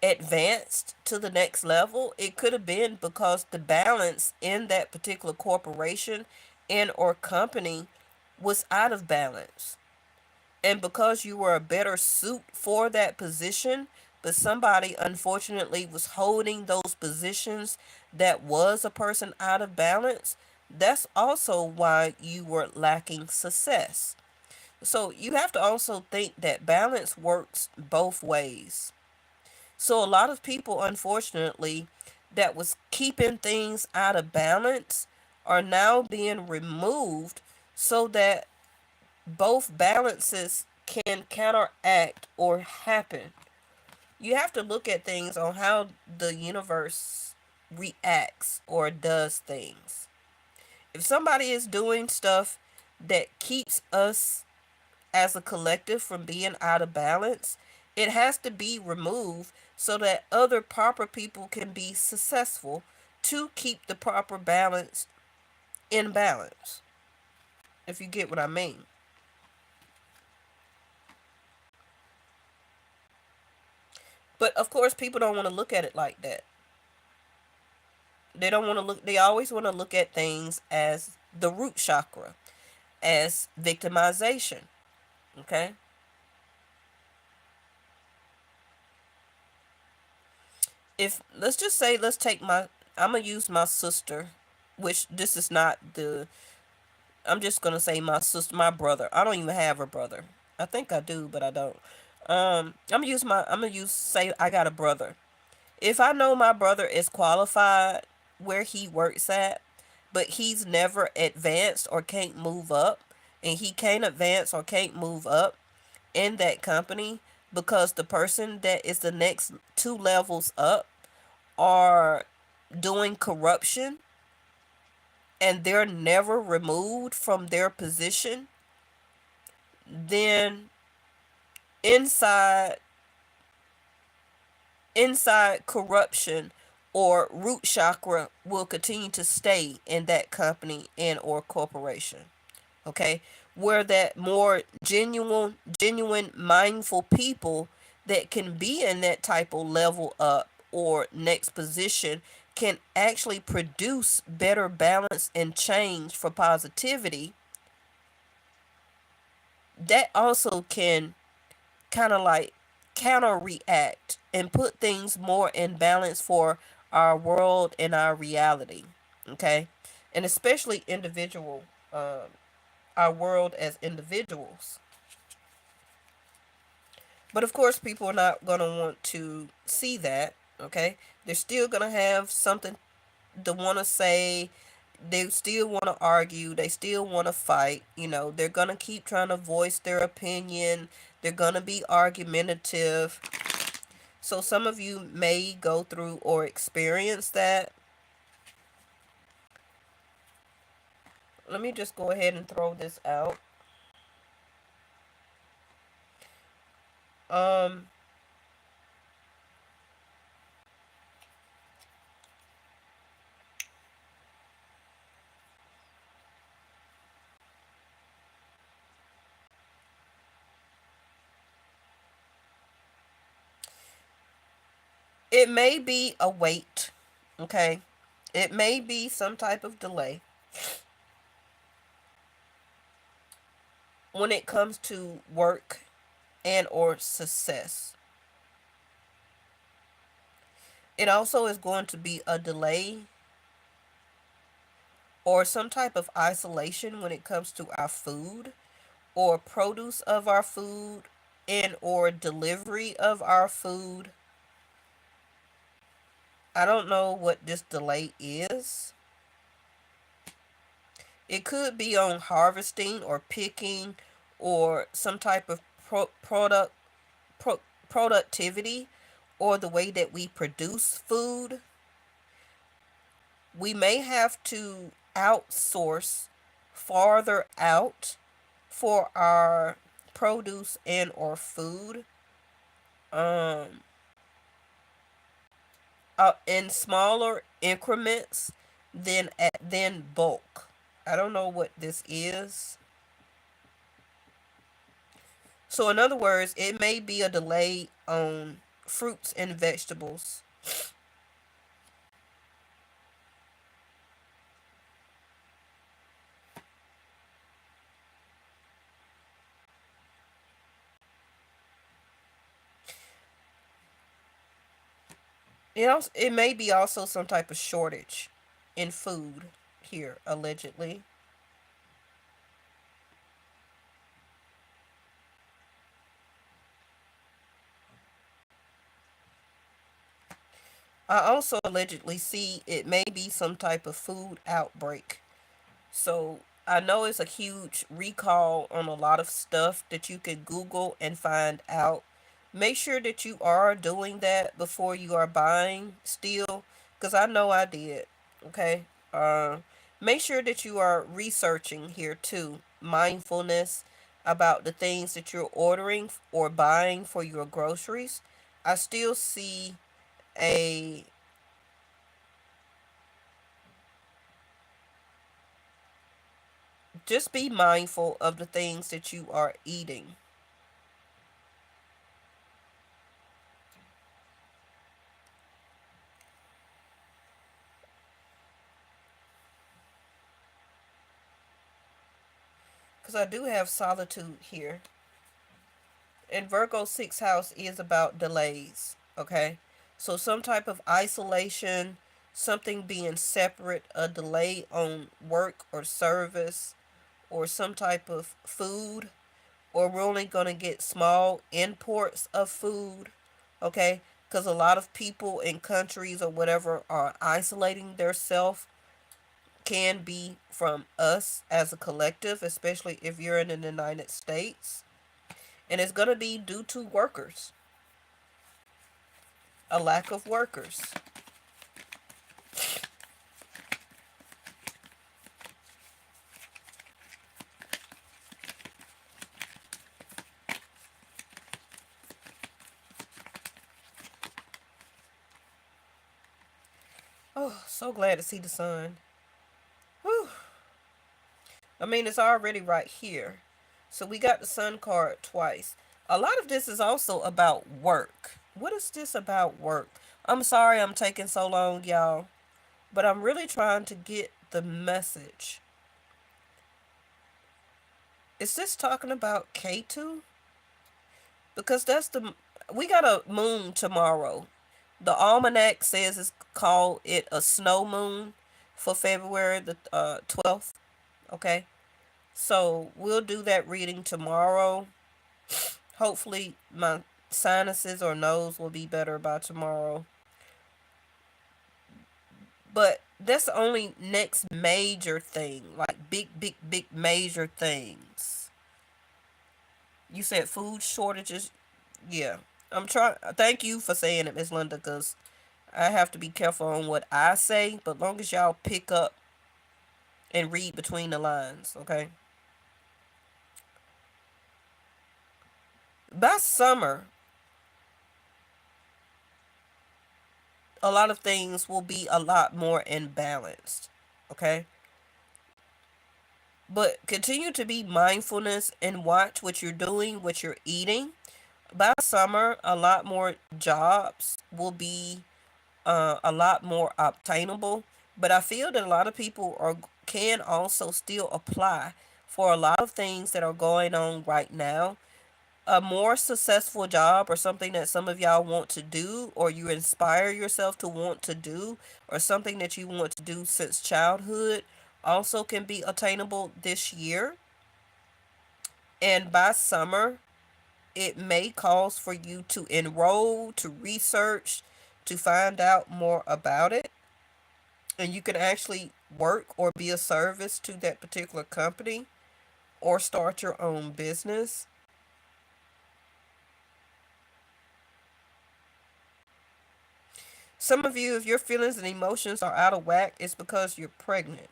advanced to the next level, it could have been because the balance in that particular corporation and or company was out of balance. And because you were a better suit for that position, but somebody unfortunately was holding those positions that was a person out of balance, that's also why you were lacking success. So you have to also think that balance works both ways. So a lot of people, unfortunately, that was keeping things out of balance are now being removed so that both balances can counteract or happen. You have to look at things on how the universe reacts or does things. If somebody is doing stuff that keeps us as a collective from being out of balance, it has to be removed so that other proper people can be successful to keep the proper balance in balance. If you get what I mean. But of course, people don't want to look at it like that. They don't want to look, they always want to look at things as the root chakra, as victimization. Okay? If, let's just say, let's take I'm going to use my sister, which this is not the, I'm just going to say my sister, my brother. I don't even have a brother. I think I do, but I don't. I'm going to use, say I got a brother. If I know my brother is qualified where he works at, but he's never advanced or can't move up, and he can't advance or can't move up in that company because the person that is the next two levels up are doing corruption and they're never removed from their position, then inside inside corruption or root chakra will continue to stay in that company and or corporation. Okay, where that more genuine mindful people that can be in that type of level up or next position can actually produce better balance and change for positivity. That also can kind of like counter react and put things more in balance for our world and our reality. Okay, and especially individual, our world as individuals. But of course, people are not going to want to see that. Okay, they're still going to have something to want to say. They still want to argue. They still want to fight. They're going to keep trying to voice their opinion. They're going to be argumentative. So some of you may go through or experience that. Let me just go ahead and throw this out. Um, it may be a wait, okay? It may be some type of delay when it comes to work and or success. It also is going to be a delay or some type of isolation when it comes to our food or produce of our food and or delivery of our food. I don't know what this delay is. It could be on harvesting or picking or some type of pro- productivity or the way that we produce food. We may have to outsource farther out for our produce and or food um in smaller increments than bulk. I don't know what this is. So in other words, it may be a delay on fruits and vegetables. It may be also some type of shortage in food here allegedly. I also allegedly see it may be some type of food outbreak. So I know it's a huge recall on a lot of stuff that you could Google and find out. Make sure that you are doing that before you are buying still, because I know I did. Okay. Uh, Make sure that you are researching here too. Mindfulness about the things that you're ordering or buying for your groceries. I still see a just be mindful of the things that you are eating. Because I do have solitude here. And Virgo 6th house is about delays. Okay? So some type of isolation, something being separate, a delay on work or service, or some type of food, or we're only going to get small imports of food. Okay? Because a lot of people in countries or whatever are isolating themselves, can be from us as a collective, especially if you're in the United States. And it's going to be due to workers, a lack of workers. Oh, so glad to see the sun. Whew. I mean, it's already right here. So we got the sun card twice. A lot of this is also about work. What is this about work? I'm sorry I'm taking so long, y'all, but I'm really trying to get the message. Is this talking about K2? Because that's the we got a moon tomorrow. The almanac says it's called it a snow moon for February the 12th. Okay, so we'll do that reading tomorrow. Hopefully, my sinuses or nose will be better by tomorrow. But that's the only next major thing, like big major things. You said food shortages. Yeah, I'm trying. Thank you for saying it, Miss Linda, because I have to be careful on what I say. But long as y'all pick up and read between the lines, okay? By summer, a lot of things will be a lot more imbalanced, okay? But continue to be mindfulness and watch what you're doing, what you're eating. By summer, a lot more jobs will be a lot more obtainable. But I feel that a lot of people are can also still apply for a lot of things that are going on right now. A more successful job or something that some of y'all want to do, or you inspire yourself to want to do, or something that you want to do since childhood, also can be attainable this year. And by summer, it may cause for you to enroll, to research, to find out more about it. And you can actually work or be a service to that particular company or start your own business. Some of you, if your feelings and emotions are out of whack, it's because you're pregnant.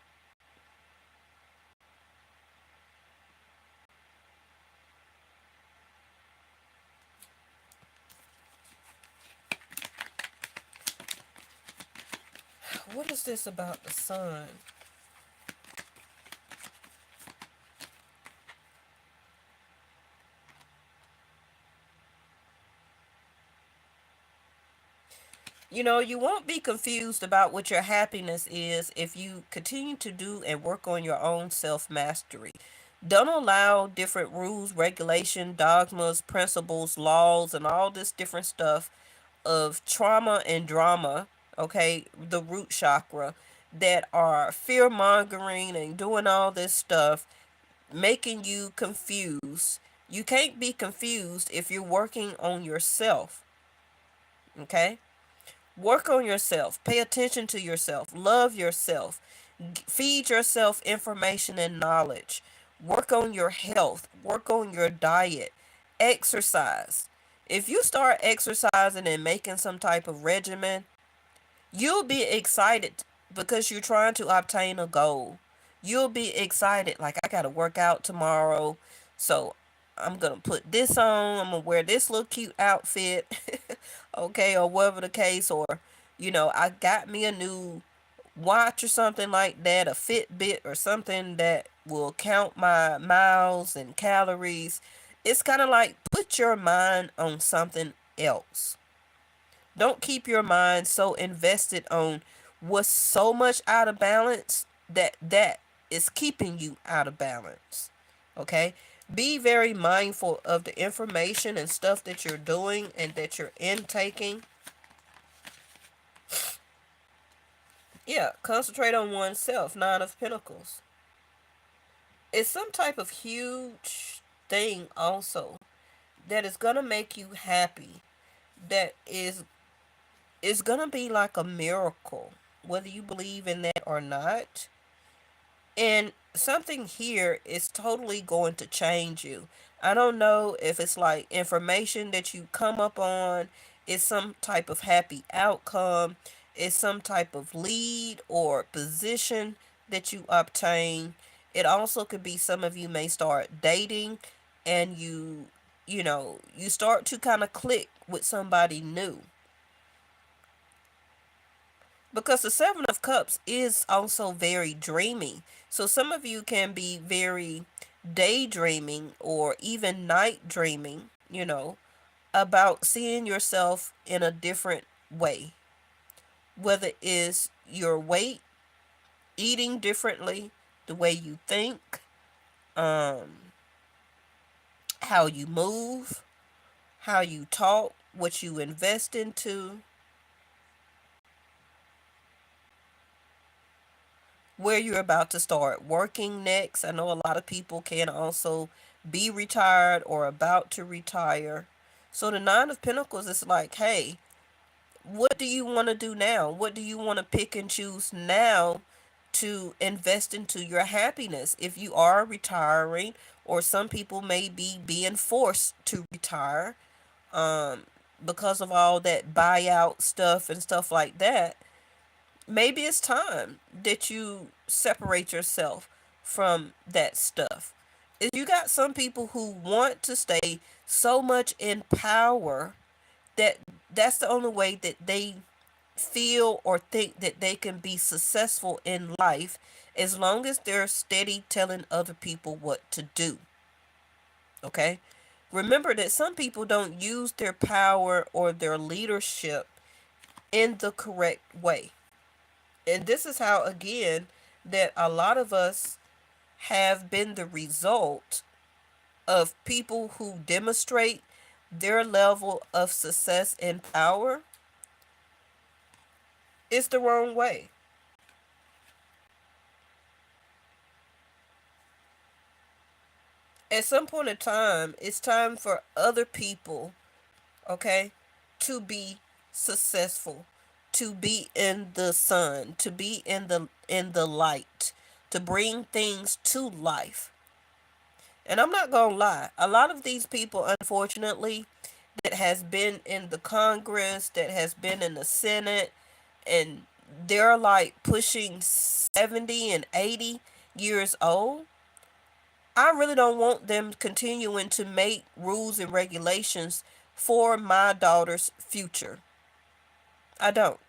What is this about the sun? You know, you won't be confused about what your happiness is if you continue to do and work on your own self mastery. Don't allow different rules, regulation, dogmas, principles, laws, and all this different stuff of trauma and drama, okay, the root chakra, that are fear mongering and doing all this stuff, making you confused. You can't be confused if you're working on yourself, okay? Work on yourself. Pay attention to yourself. Love yourself. Feed yourself information and knowledge. Work on your health. Work on your diet. Exercise. If you start exercising and making some type of regimen, you'll be excited because you're trying to obtain a goal. You'll be excited, like, I gotta work out tomorrow, so I'm gonna put this on, I'm gonna wear this little cute outfit, okay, or whatever the case, or, I got me a new watch or something like that, a Fitbit or something that will count my miles and calories. It's kind of like put your mind on something else. Don't keep your mind so invested on what's so much out of balance that is keeping you out of balance. Okay? Be very mindful of the information and stuff that you're doing and that you're intaking. Yeah, concentrate on oneself. Nine of Pentacles. It's some type of huge thing also that is gonna make you happy. That is gonna be like a miracle, whether you believe in that or not. And something here is totally going to change you. I don't know if it's like information that you come up on, it's some type of happy outcome, it's some type of lead or position that you obtain. It also could be some of you may start dating and you start to kind of click with somebody new. Because the Seven of Cups is also very dreamy. So some of you can be very daydreaming or even night dreaming, about seeing yourself in a different way. Whether it's your weight, eating differently, the way you think, um, how you move, how you talk, what you invest into, where you're about to start working next. I know a lot of people can also be retired or about to retire. So the Nine of Pentacles is like, hey, what do you want to do now? What do you want to pick and choose now to invest into your happiness? If you are retiring, or some people may be being forced to retire um, because of all that buyout stuff and stuff like that, maybe it's time that you separate yourself from that stuff. Is you got some people who want to stay so much in power that that's the only way that they feel or think that they can be successful in life, as long as they're steady telling other people what to do. Okay? Remember that some people don't use their power or their leadership in the correct way. And this is how, again, that a lot of us have been the result of people who demonstrate their level of success and power is the wrong way. At some point in time, it's time for other people, okay, to be successful, to be in the sun, to be in the light, to bring things to life. And I'm not gonna lie, a lot of these people, unfortunately, that has been in the Congress, that has been in the Senate, and they're like pushing 70 and 80 years old. I really don't want them continuing to make rules and regulations for my daughter's future. I don't.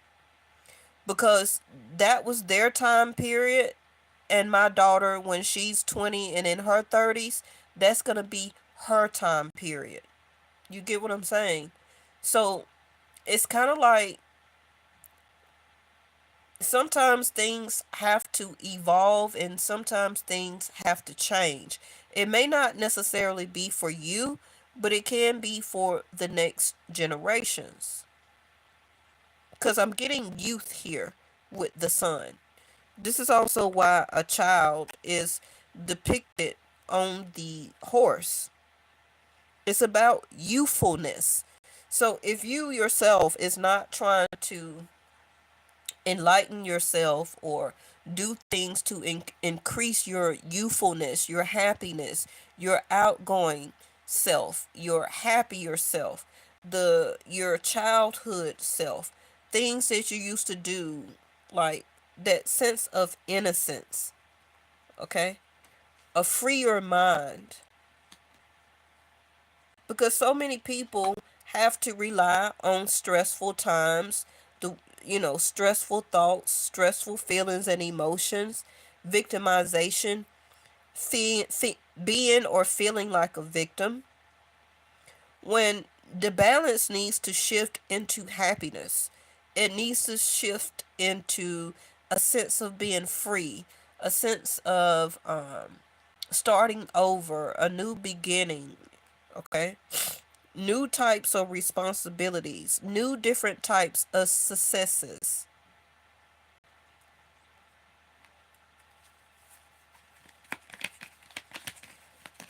Because that was their time period, and my daughter, when she's 20 and in her 30s, that's going to be her time period. You get what I'm saying? So it's kind of like sometimes things have to evolve and sometimes things have to change. It may not necessarily be for you, but it can be for the next generations. Because I'm getting youth here with the sun. This is also why a child is depicted on the horse. It's about youthfulness. So if you yourself is not trying to enlighten yourself or do things to increase your youthfulness, your happiness, your outgoing self, your happier self, the your childhood self, things that you used to do, like that sense of innocence, okay? A freer mind, because so many people have to rely on stressful times, the stressful thoughts, stressful feelings and emotions, victimization, being or feeling like a victim, when the balance needs to shift into happiness. It needs to shift into a sense of being free, a sense of starting over, a new beginning, okay? New types of responsibilities, new different types of successes.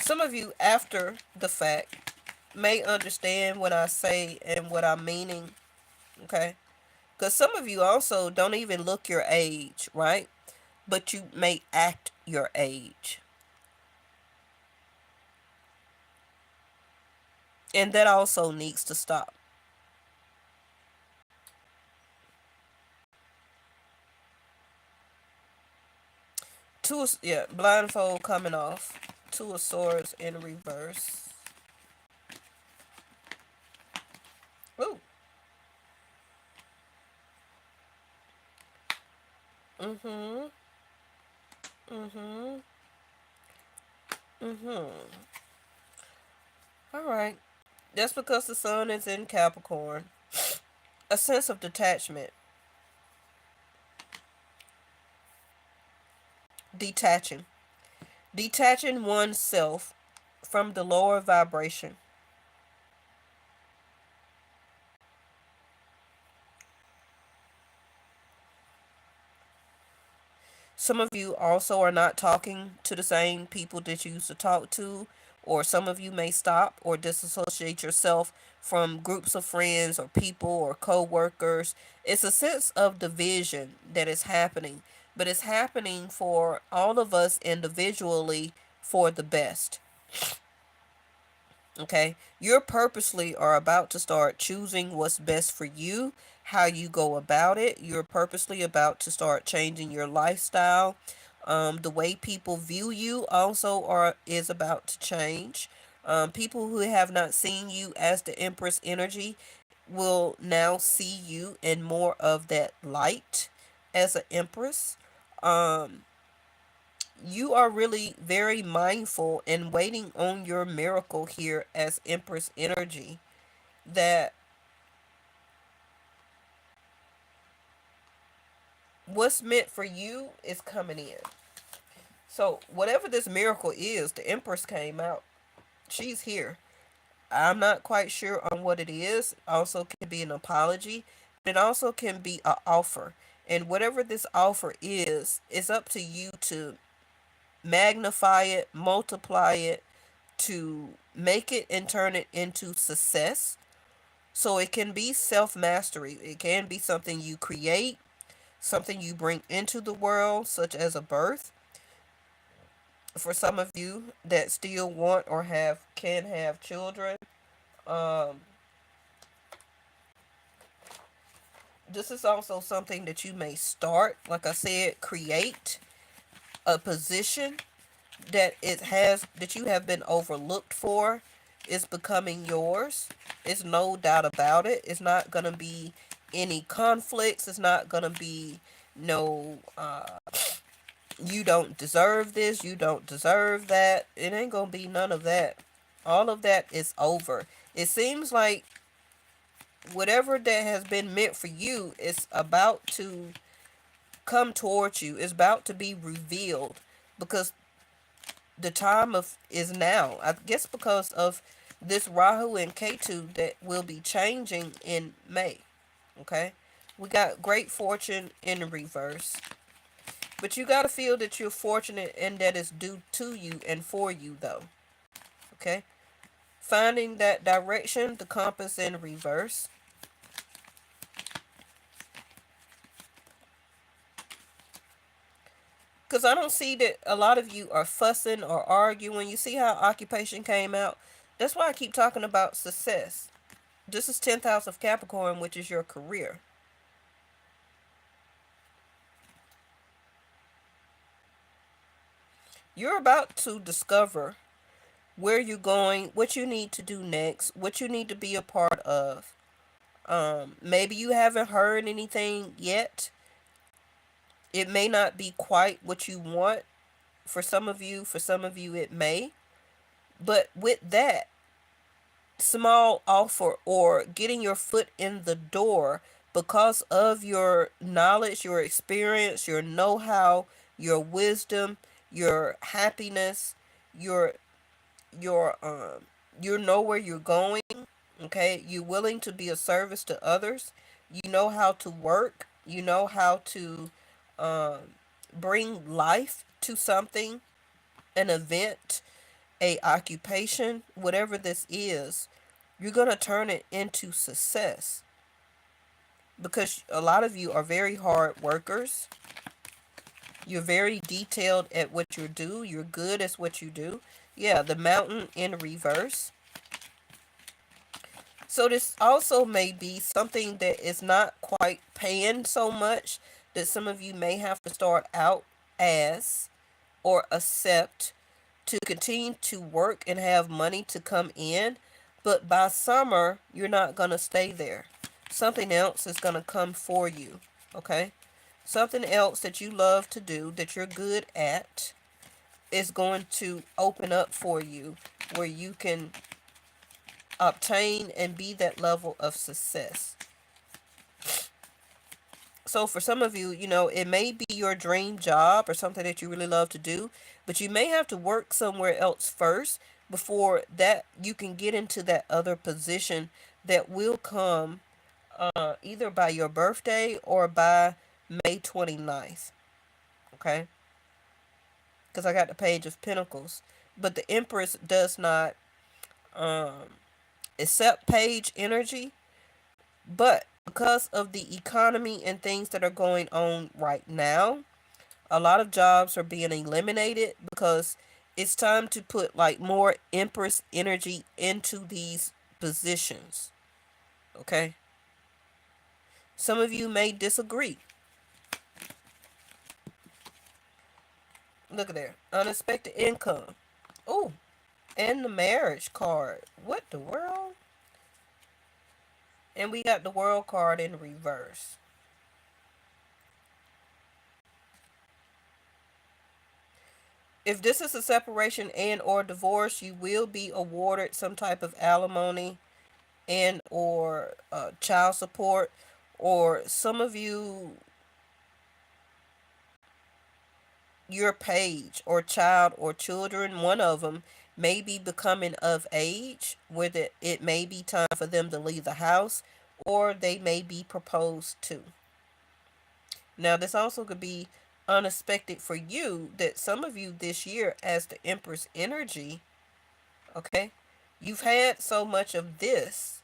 Some of you, after the fact, may understand what I say and what I'm meaning, okay? Because some of you also don't even look your age, right? But you may act your age. And that also needs to stop. Yeah, blindfold coming off. Two of Swords in reverse. Ooh. Mm-hmm. Mm-hmm. Mm-hmm. All right. That's because the sun is in Capricorn. A sense of detachment. Detaching. Detaching oneself from the lower vibration. Some of you also are not talking to the same people that you used to talk to, or some of you may stop or disassociate yourself from groups of friends or people or co-workers. It's a sense of division that is happening, but it's happening for all of us individually for the best. Okay? You purposely are about to start choosing what's best for you, how you go about it. You're purposely about to start changing your lifestyle. The way people view you also is about to change. People who have not seen you as the Empress energy will now see you in more of that light as an Empress. Um, you are really very mindful and waiting on your miracle here as Empress energy, that what's meant for you is coming in. So whatever this miracle is, the Empress came out. She's here. I'm not quite sure on what it is. Also can be an apology. It also can be an offer. And whatever this offer is, it's up to you to magnify it, multiply it, to make it and turn it into success. So it can be self mastery. It can be something you create, something you bring into the world, such as a birth. For some of you that still want or can have children, um, this is also something that you may start. Like I said, create a position that you have been overlooked for is becoming yours. It's no doubt about it. It's not gonna be any conflicts. It's not gonna be no you don't deserve this, you don't deserve that. It ain't gonna be none of that. All of that is over. It seems like whatever that has been meant for you is about to come towards you. It's about to be revealed because the time of is now. I guess because of this Rahu and Ketu that will be changing in May. Okay? We got great fortune in reverse. But you got to feel that you're fortunate and that it's due to you and for you, though. Okay? Finding that direction, the compass in reverse. Because I don't see that a lot of you are fussing or arguing. You see how occupation came out? That's why I keep talking about success. This is 10th house of Capricorn, which is your career. You're about to discover where you're going, what you need to do next, what you need to be a part of. Maybe you haven't heard anything yet. It may not be quite what you want for some of you. For some of you, it may. But with that small offer or getting your foot in the door because of your knowledge, your experience, your know how, your wisdom, your happiness, your your you know where you're going. Okay, you're willing to be a service to others. You know how to work. You know how to um, bring life to something, an event, a occupation, whatever this is. You're gonna turn it into success because a lot of you are very hard workers. You're very detailed at what you do. You're good at what you do. Yeah, the mountain in reverse. So this also may be something that is not quite paying so much that some of you may have to start out as or accept to continue to work and have money to come in. But by summer, you're not going to stay there. Something else is going to come for you. Okay? Something else that you love to do, that you're good at, is going to open up for you where you can obtain and be that level of success. So for some of you, it may be your dream job or something that you really love to do, but you may have to work somewhere else first before that you can get into that other position that will come either by your birthday or by May 29th. Okay? Because I got the Page of Pentacles. But the Empress does not accept page energy. But because of the economy and things that are going on right now, a lot of jobs are being eliminated because it's time to put like more Empress energy into these positions. Okay? Some of you may disagree. Look at there. Unexpected income. Oh, and the marriage card. What the world? And we got the world card in reverse. If this is a separation and or divorce, you will be awarded some type of alimony and or child support, or some of you, your page or child or children, one of them may be becoming of age where it may be time for them to leave the house, or they may be proposed to. Now this also could be unexpected for you, that some of you this year, as the Empress energy, okay, you've had so much of this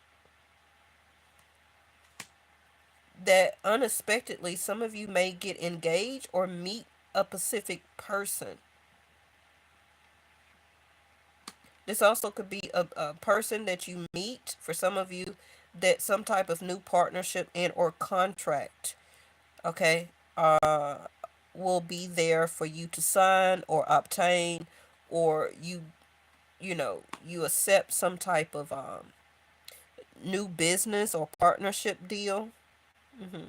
that unexpectedly some of you may get engaged or meet a specific person. This also could be a person that you meet, for some of you, that some type of new partnership and or contract, okay, uh, will be there for you to sign or obtain, or you accept some type of new business or partnership deal. hmm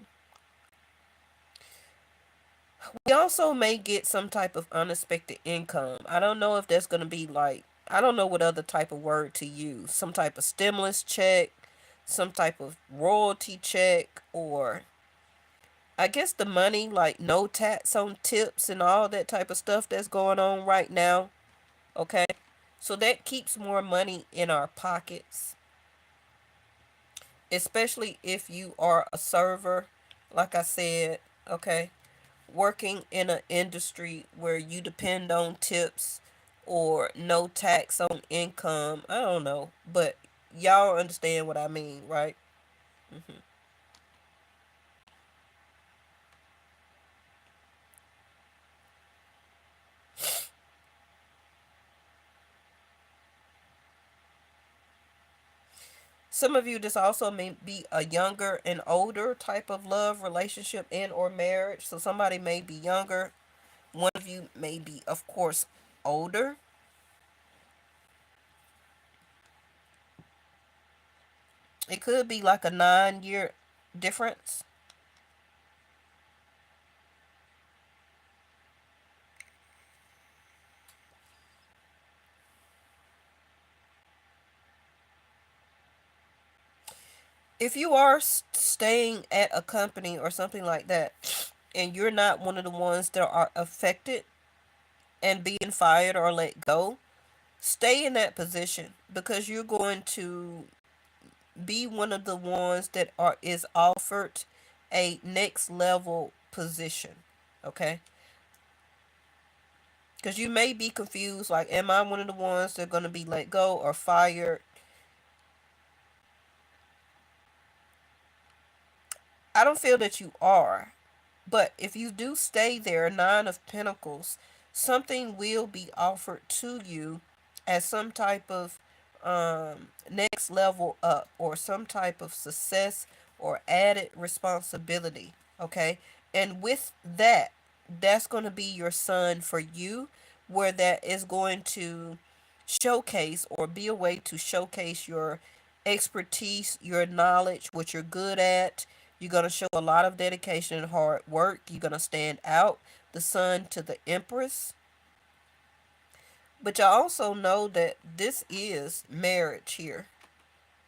We also may get some type of unexpected income. I don't know if that's going to be like, I don't know what other type of word to use. Some type of stimulus check, some type of royalty check, or I guess the money, like no tax on tips and all that type of stuff that's going on right now. Okay. So that keeps more money in our pockets, especially if you are a server, like I said, okay, working in an industry where you depend on tips or no tax on income. I don't know, but y'all understand what I mean, right? hmm Some of you, this also may be a younger and older type of love relationship and or marriage. So somebody may be younger. One of you may be, of course, older. It could be like a 9-year difference. If you are staying at a company or something like that, and you're not one of the ones that are affected and being fired or let go, stay in that position, because you're going to be one of the ones that are is offered a next level position. Okay, because you may be confused, like, am I one of the ones that are going to be let go or fired? I don't feel that you are. But if you do stay there, Nine of Pentacles, something will be offered to you as some type of next level up, or some type of success or added responsibility. Okay. And with that, that's going to be your sun for you, where that is going to showcase or be a way to showcase your expertise, your knowledge, what you're good at. You're going to show a lot of dedication and hard work. You're going to stand out. The sun to the Empress. But you also know that this is marriage here.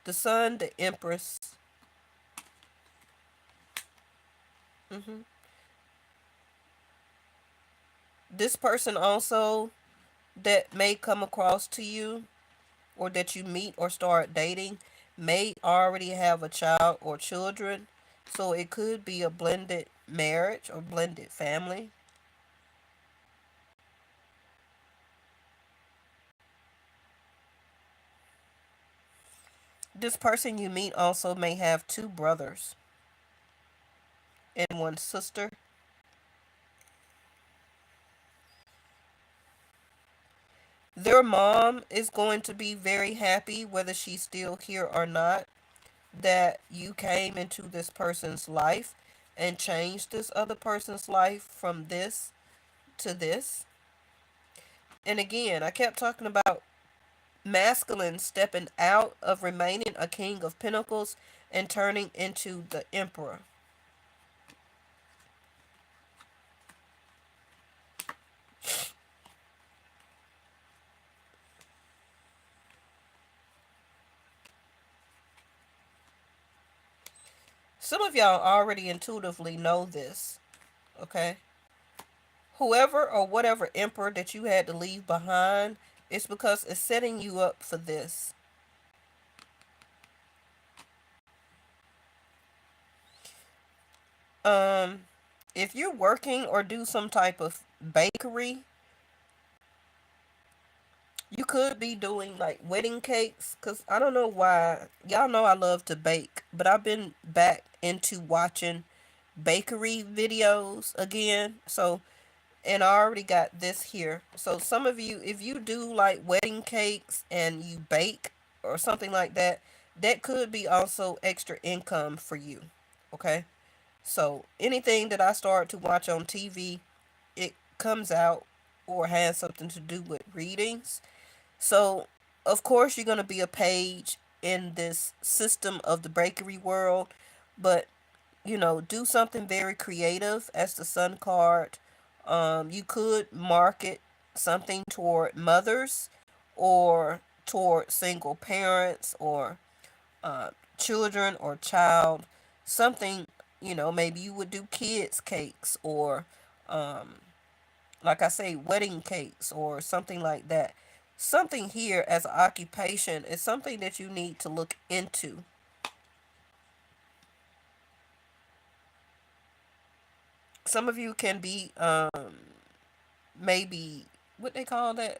The sun, the Empress. hmm This person also that may come across to you, or that you meet or start dating, may already have a child or children. So it could be a blended marriage or blended family. This person you meet also may have two brothers and one sister. Their mom is going to be very happy, whether she's still here or not, that you came into this person's life and changed this other person's life from this to this. And again, I kept talking about masculine stepping out of remaining a king of pentacles and turning into the emperor. Some of y'all already intuitively know this, okay? Whoever or whatever emperor that you had to leave behind, it's because it's setting you up for this. Um, if you're working or do some type of bakery, you could be doing like wedding cakes. Cause I don't know why. Y'all know I love to bake, but I've been back into watching bakery videos again. So, and I already got this here. So some of you, if you do like wedding cakes and you bake or something like that, that could be also extra income for you. Okay. So anything that I start to watch on TV, it comes out or has something to do with readings. So of course you're gonna be a page in this system of the bakery world, but do something very creative as the Sun card. You could market something toward mothers or toward single parents or uh, children or child. Something, maybe you would do kids' cakes or, um, like I say, wedding cakes or something like that. Something here as an occupation is something that you need to look into. Some of you can be maybe what they call that,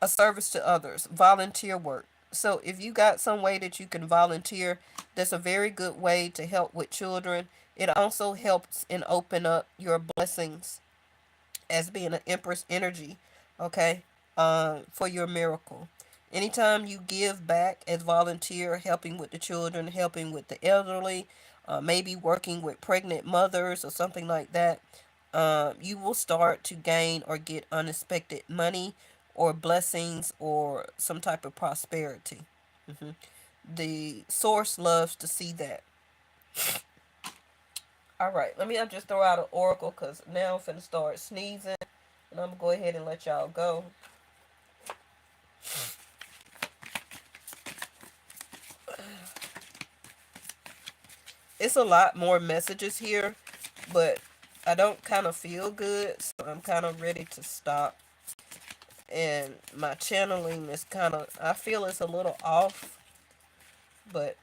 a service to others, volunteer work. So if you got some way that you can volunteer, that's a very good way to help with children. It also helps and open up your blessings as being an empress energy, okay, for your miracle. Anytime you give back as volunteer, helping with the children, helping with the elderly, maybe working with pregnant mothers or something like that, you will start to gain or get unexpected money or blessings or some type of prosperity. hmm The source loves to see that. All right, let me just throw out an oracle because now I'm finna start sneezing, and I'm gonna go ahead and let y'all go. It's a lot more messages here, but I don't kind of feel good, so I'm kind of ready to stop. And my channeling is kind of, I feel it's a little off, but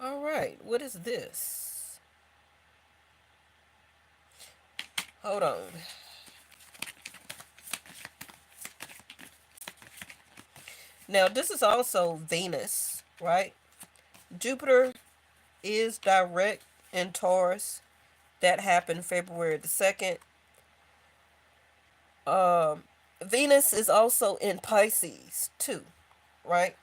all right, what is this? Hold on. Now, this is also Venus, right? Jupiter is direct in Taurus. That happened February the 2nd. Um, Venus is also in Pisces, too, right?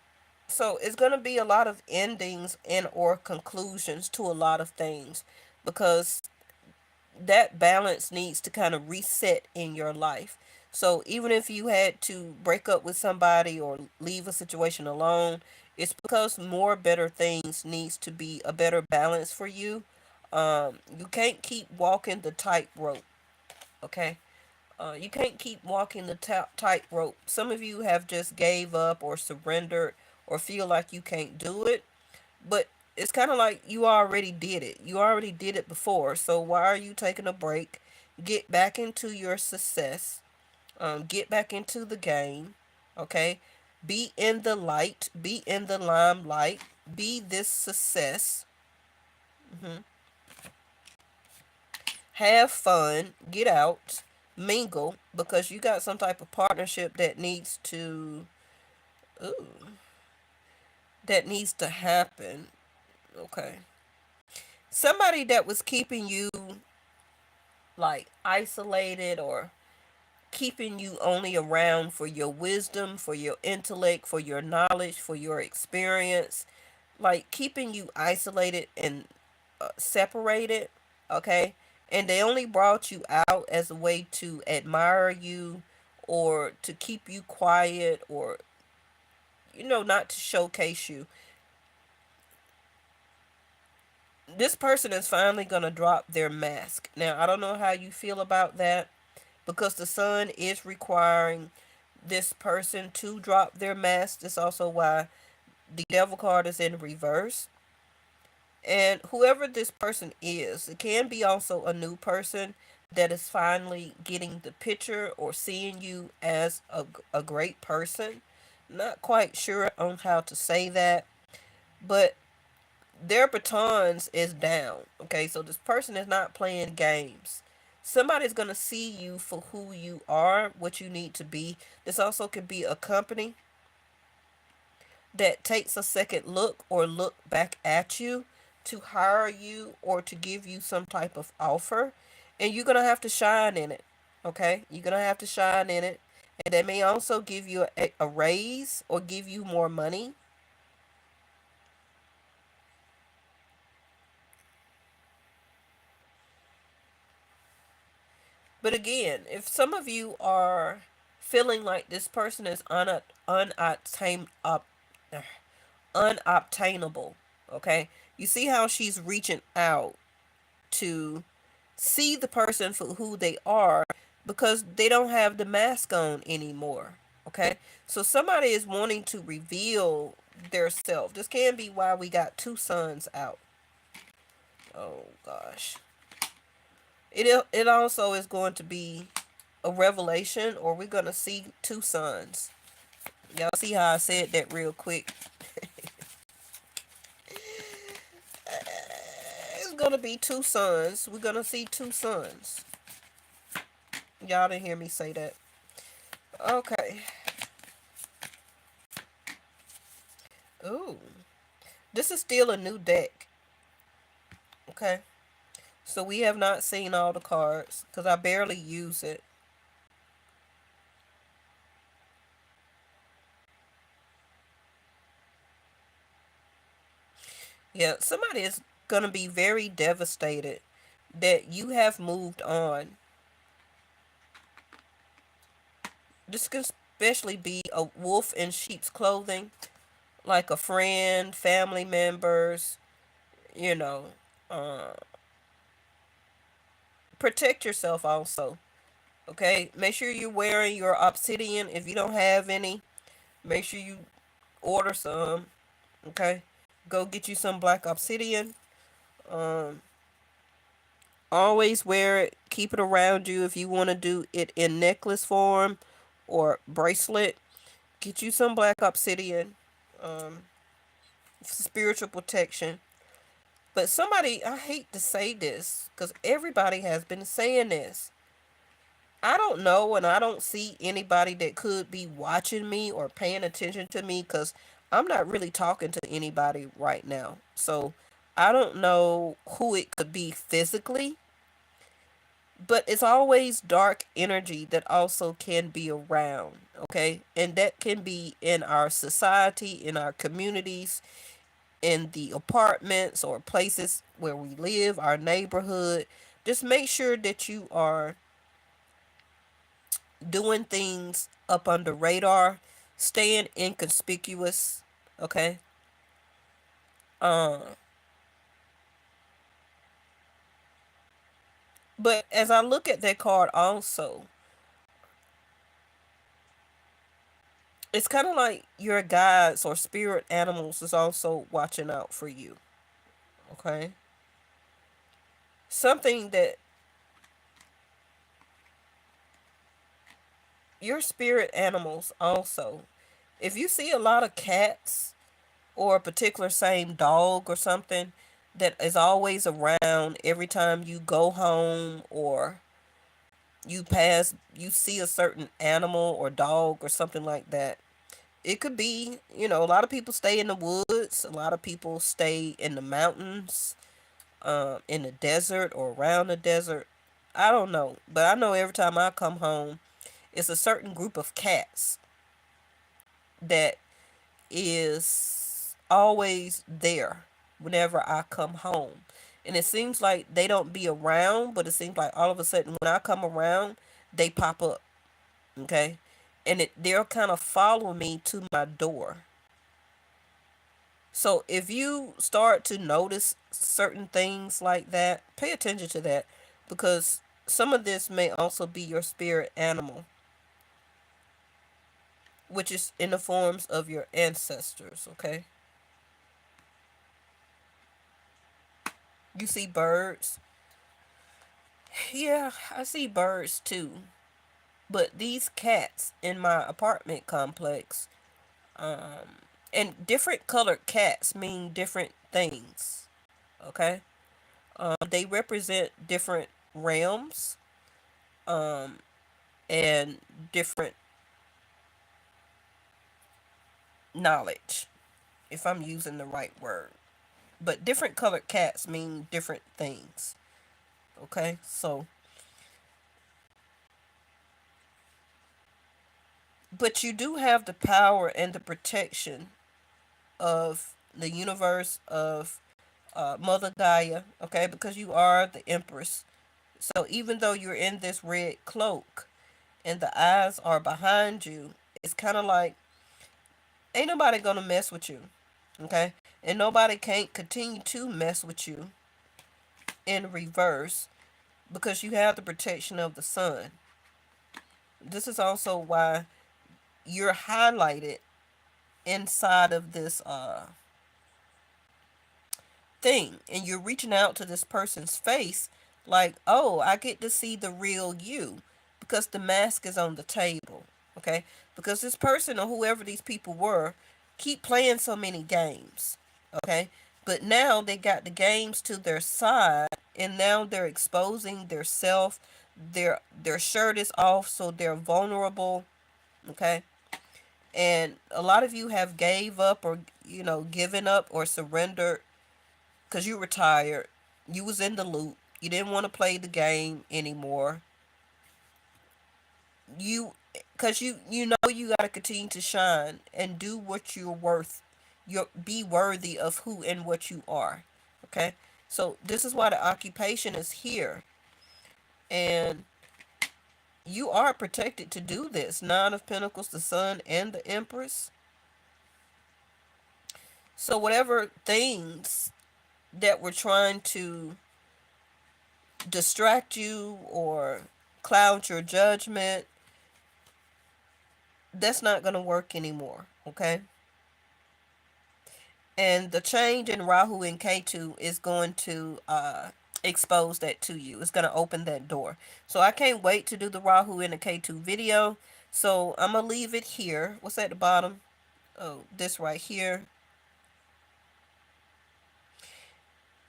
So it's going to be a lot of endings and or conclusions to a lot of things because that balance needs to kind of reset in your life. So even if you had to break up with somebody or leave a situation alone, it's because more better things needs to be a better balance for you. You can't keep walking the tightrope, okay? You can't keep walking the tightrope. Some of you have just gave up or surrendered or feel like you can't do it, but it's kind of like you already did it. You already did it before. So why are you taking a break? Get back into your success. Get back into the game. Okay? Be in the light. Be in the limelight. Be this success. hmm Have fun. Get out. Mingle because you got some type of partnership that needs to ooh, that needs to happen. Okay. Somebody that was keeping you like isolated or keeping you only around for your wisdom, for your intellect, for your knowledge, for your experience, like keeping you isolated and separated, okay? And they only brought you out as a way to admire you or to keep you quiet or, not to showcase you. This person is finally going to drop their mask. Now, I don't know how you feel about that because the sun is requiring this person to drop their mask. That's also why the devil card is in reverse. And whoever this person is, it can be also a new person that is finally getting the picture or seeing you as a great person. Not quite sure on how to say that, but their batons is down. Okay, so this person is not playing games. Somebody's going to see you for who you are, what you need to be. This also could be a company that takes a second look or look back at you to hire you or to give you some type of offer, and you're going to have to shine in it. Okay, you're going to have to shine in it, and they may also give you a raise or give you more money. But again, if some of you are feeling like this person is unobtainable, okay, you see how she's reaching out to see the person for who they are because they don't have the mask on anymore. Okay? So somebody is wanting to reveal their self. This can be why we got two suns out. Oh gosh. It also is going to be a revelation, or we're gonna see two suns. Y'all see how I said that real quick? It's gonna be two suns. We're gonna see two suns. Y'all didn't hear me say that. Okay. Ooh. This is still a new deck. Okay. So we have not seen all the cards because I barely use it. Yeah, somebody is going to be very devastated that you have moved on. This could especially be a wolf in sheep's clothing, like a friend, family members, you know. Uh, Protect yourself also. Okay, make sure you're wearing your obsidian. If you don't have any, make sure you order some. Okay, go get you some black obsidian. Um, Always wear it. Keep it around you. If you want to do it in necklace form or bracelet, get you some black obsidian. Um, Spiritual protection. But somebody, I hate to say this because everybody has been saying this. I don't know, and I don't see anybody that could be watching me or paying attention to me because I'm not really talking to anybody right now. So I don't know who it could be physically, but it's always dark energy that also can be around, okay? And that can be in our society, in our communities, in the apartments or places where we live, our neighborhood. Just make sure that you are doing things up under radar, staying inconspicuous, okay? Uh, but as I look at that card also, it's kind of like your guides or spirit animals is also watching out for you, okay? Something that your spirit animals also, if you see a lot of cats or a particular same dog or something that is always around every time you go home or you see a certain animal or dog or something like that. It could be, a lot of people stay in the woods, a lot of people stay in the mountains, in the desert or around the desert. I don't know, but I know every time I come home, It's a certain group of cats that is always there whenever I come home. And it seems like they don't be around, but it seems like all of a sudden when I come around, they pop up. Okay? And they'll kind of follow me to my door. So if you start to notice certain things like that, pay attention to that, because some of this may also be your spirit animal, which is in the forms of your ancestors, okay? You see birds? Yeah, I see birds too. But these cats in my apartment complex, and different colored cats mean different things, okay? They represent different realms, um, and different knowledge, if I'm using the right word. But different colored cats mean different things, okay? So, but you do have the power and the protection of the universe, of Mother Gaia, okay? Because you are the Empress. So even though you're in this red cloak and the eyes are behind you, it's kind of like ain't nobody gonna mess with you, okay? And nobody can't continue to mess with you in reverse because you have the protection of the sun. This is also why you're highlighted inside of this thing, and you're reaching out to this person's face like, oh, I get to see the real you, because the mask is on the table, okay? Because this person or whoever these people were keep playing so many games, okay? But now they got the games to their side, and now they're exposing their self. Their shirt is off, so they're vulnerable, okay? And a lot of you have gave up, or given up or surrendered because you retired. You was in the loop. You didn't want to play the game anymore. You, because you know you got to continue to shine and do what you're worth. You be worthy of who and what you are. Okay, so this is why the occupation is here, and you are protected to do this. Nine of Pentacles, the Sun, and the Empress. So whatever things that were trying to distract you or cloud your judgment, that's not going to work anymore, okay? And the change in Rahu and Ketu is going to expose that to you. It's going to open that door. So I can't wait to do the Rahu and the Ketu video. So I'm going to leave it here. What's at the bottom? Oh, this right here.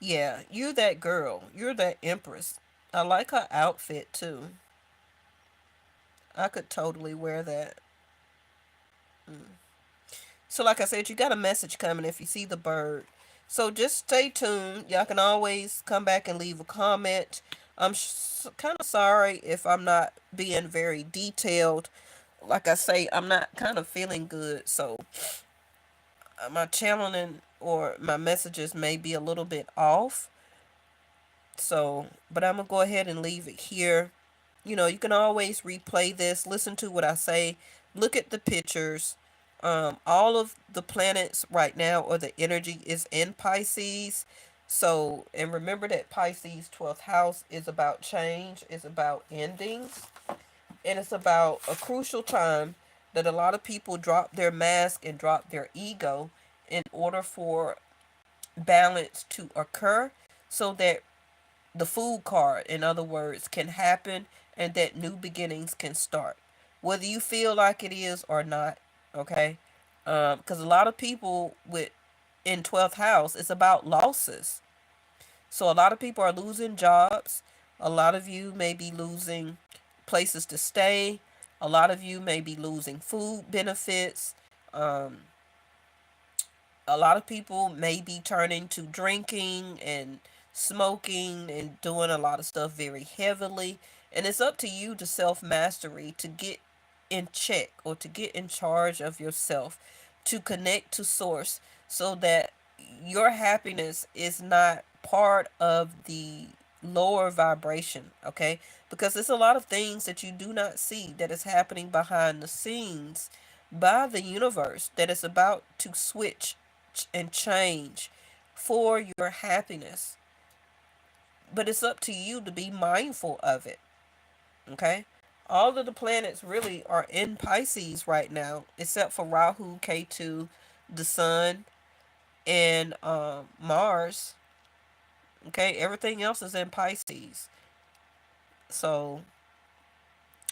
Yeah, you're that girl. You're that Empress. I like her outfit too. I could totally wear that. So like I said, you got a message coming if you see the bird. So just stay tuned. Y'all can always come back and leave a comment. I'm kind of sorry if I'm not being very detailed. Like I say, I'm not kind of feeling good. So my channeling or my messages may be a little bit off. So, but I'm going to go ahead and leave it here. You can always replay this, listen to what I say, look at the pictures. All of the planets right now, or the energy, is in Pisces. So, and remember that Pisces 12th house is about change, is about endings, and it's about a crucial time that a lot of people drop their mask and drop their ego in order for balance to occur, so that the food card, in other words, can happen and that new beginnings can start. Whether you feel like it is or not, okay? Because a lot of people with in 12th house, it's about losses. So a lot of people are losing jobs. A lot of you may be losing places to stay. A lot of you may be losing food benefits. Um, a lot of people may be turning to drinking and smoking and doing a lot of stuff very heavily. And it's up to you to self mastery to get in check or to get in charge of yourself, to connect to source so that your happiness is not part of the lower vibration, okay? Because there's a lot of things that you do not see that is happening behind the scenes by the universe that is about to switch and change for your happiness. But it's up to you to be mindful of it, okay? All of the planets really are in Pisces right now, except for Rahu, K2, the Sun, and Mars. Okay, everything else is in Pisces. So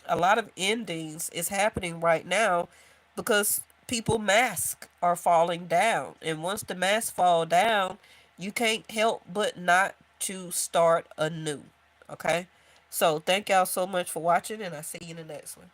a lot of endings is happening right now because people masks are falling down, and once the masks fall down, you can't help but not to start anew. Okay, so thank y'all so much for watching, and I see you in the next one.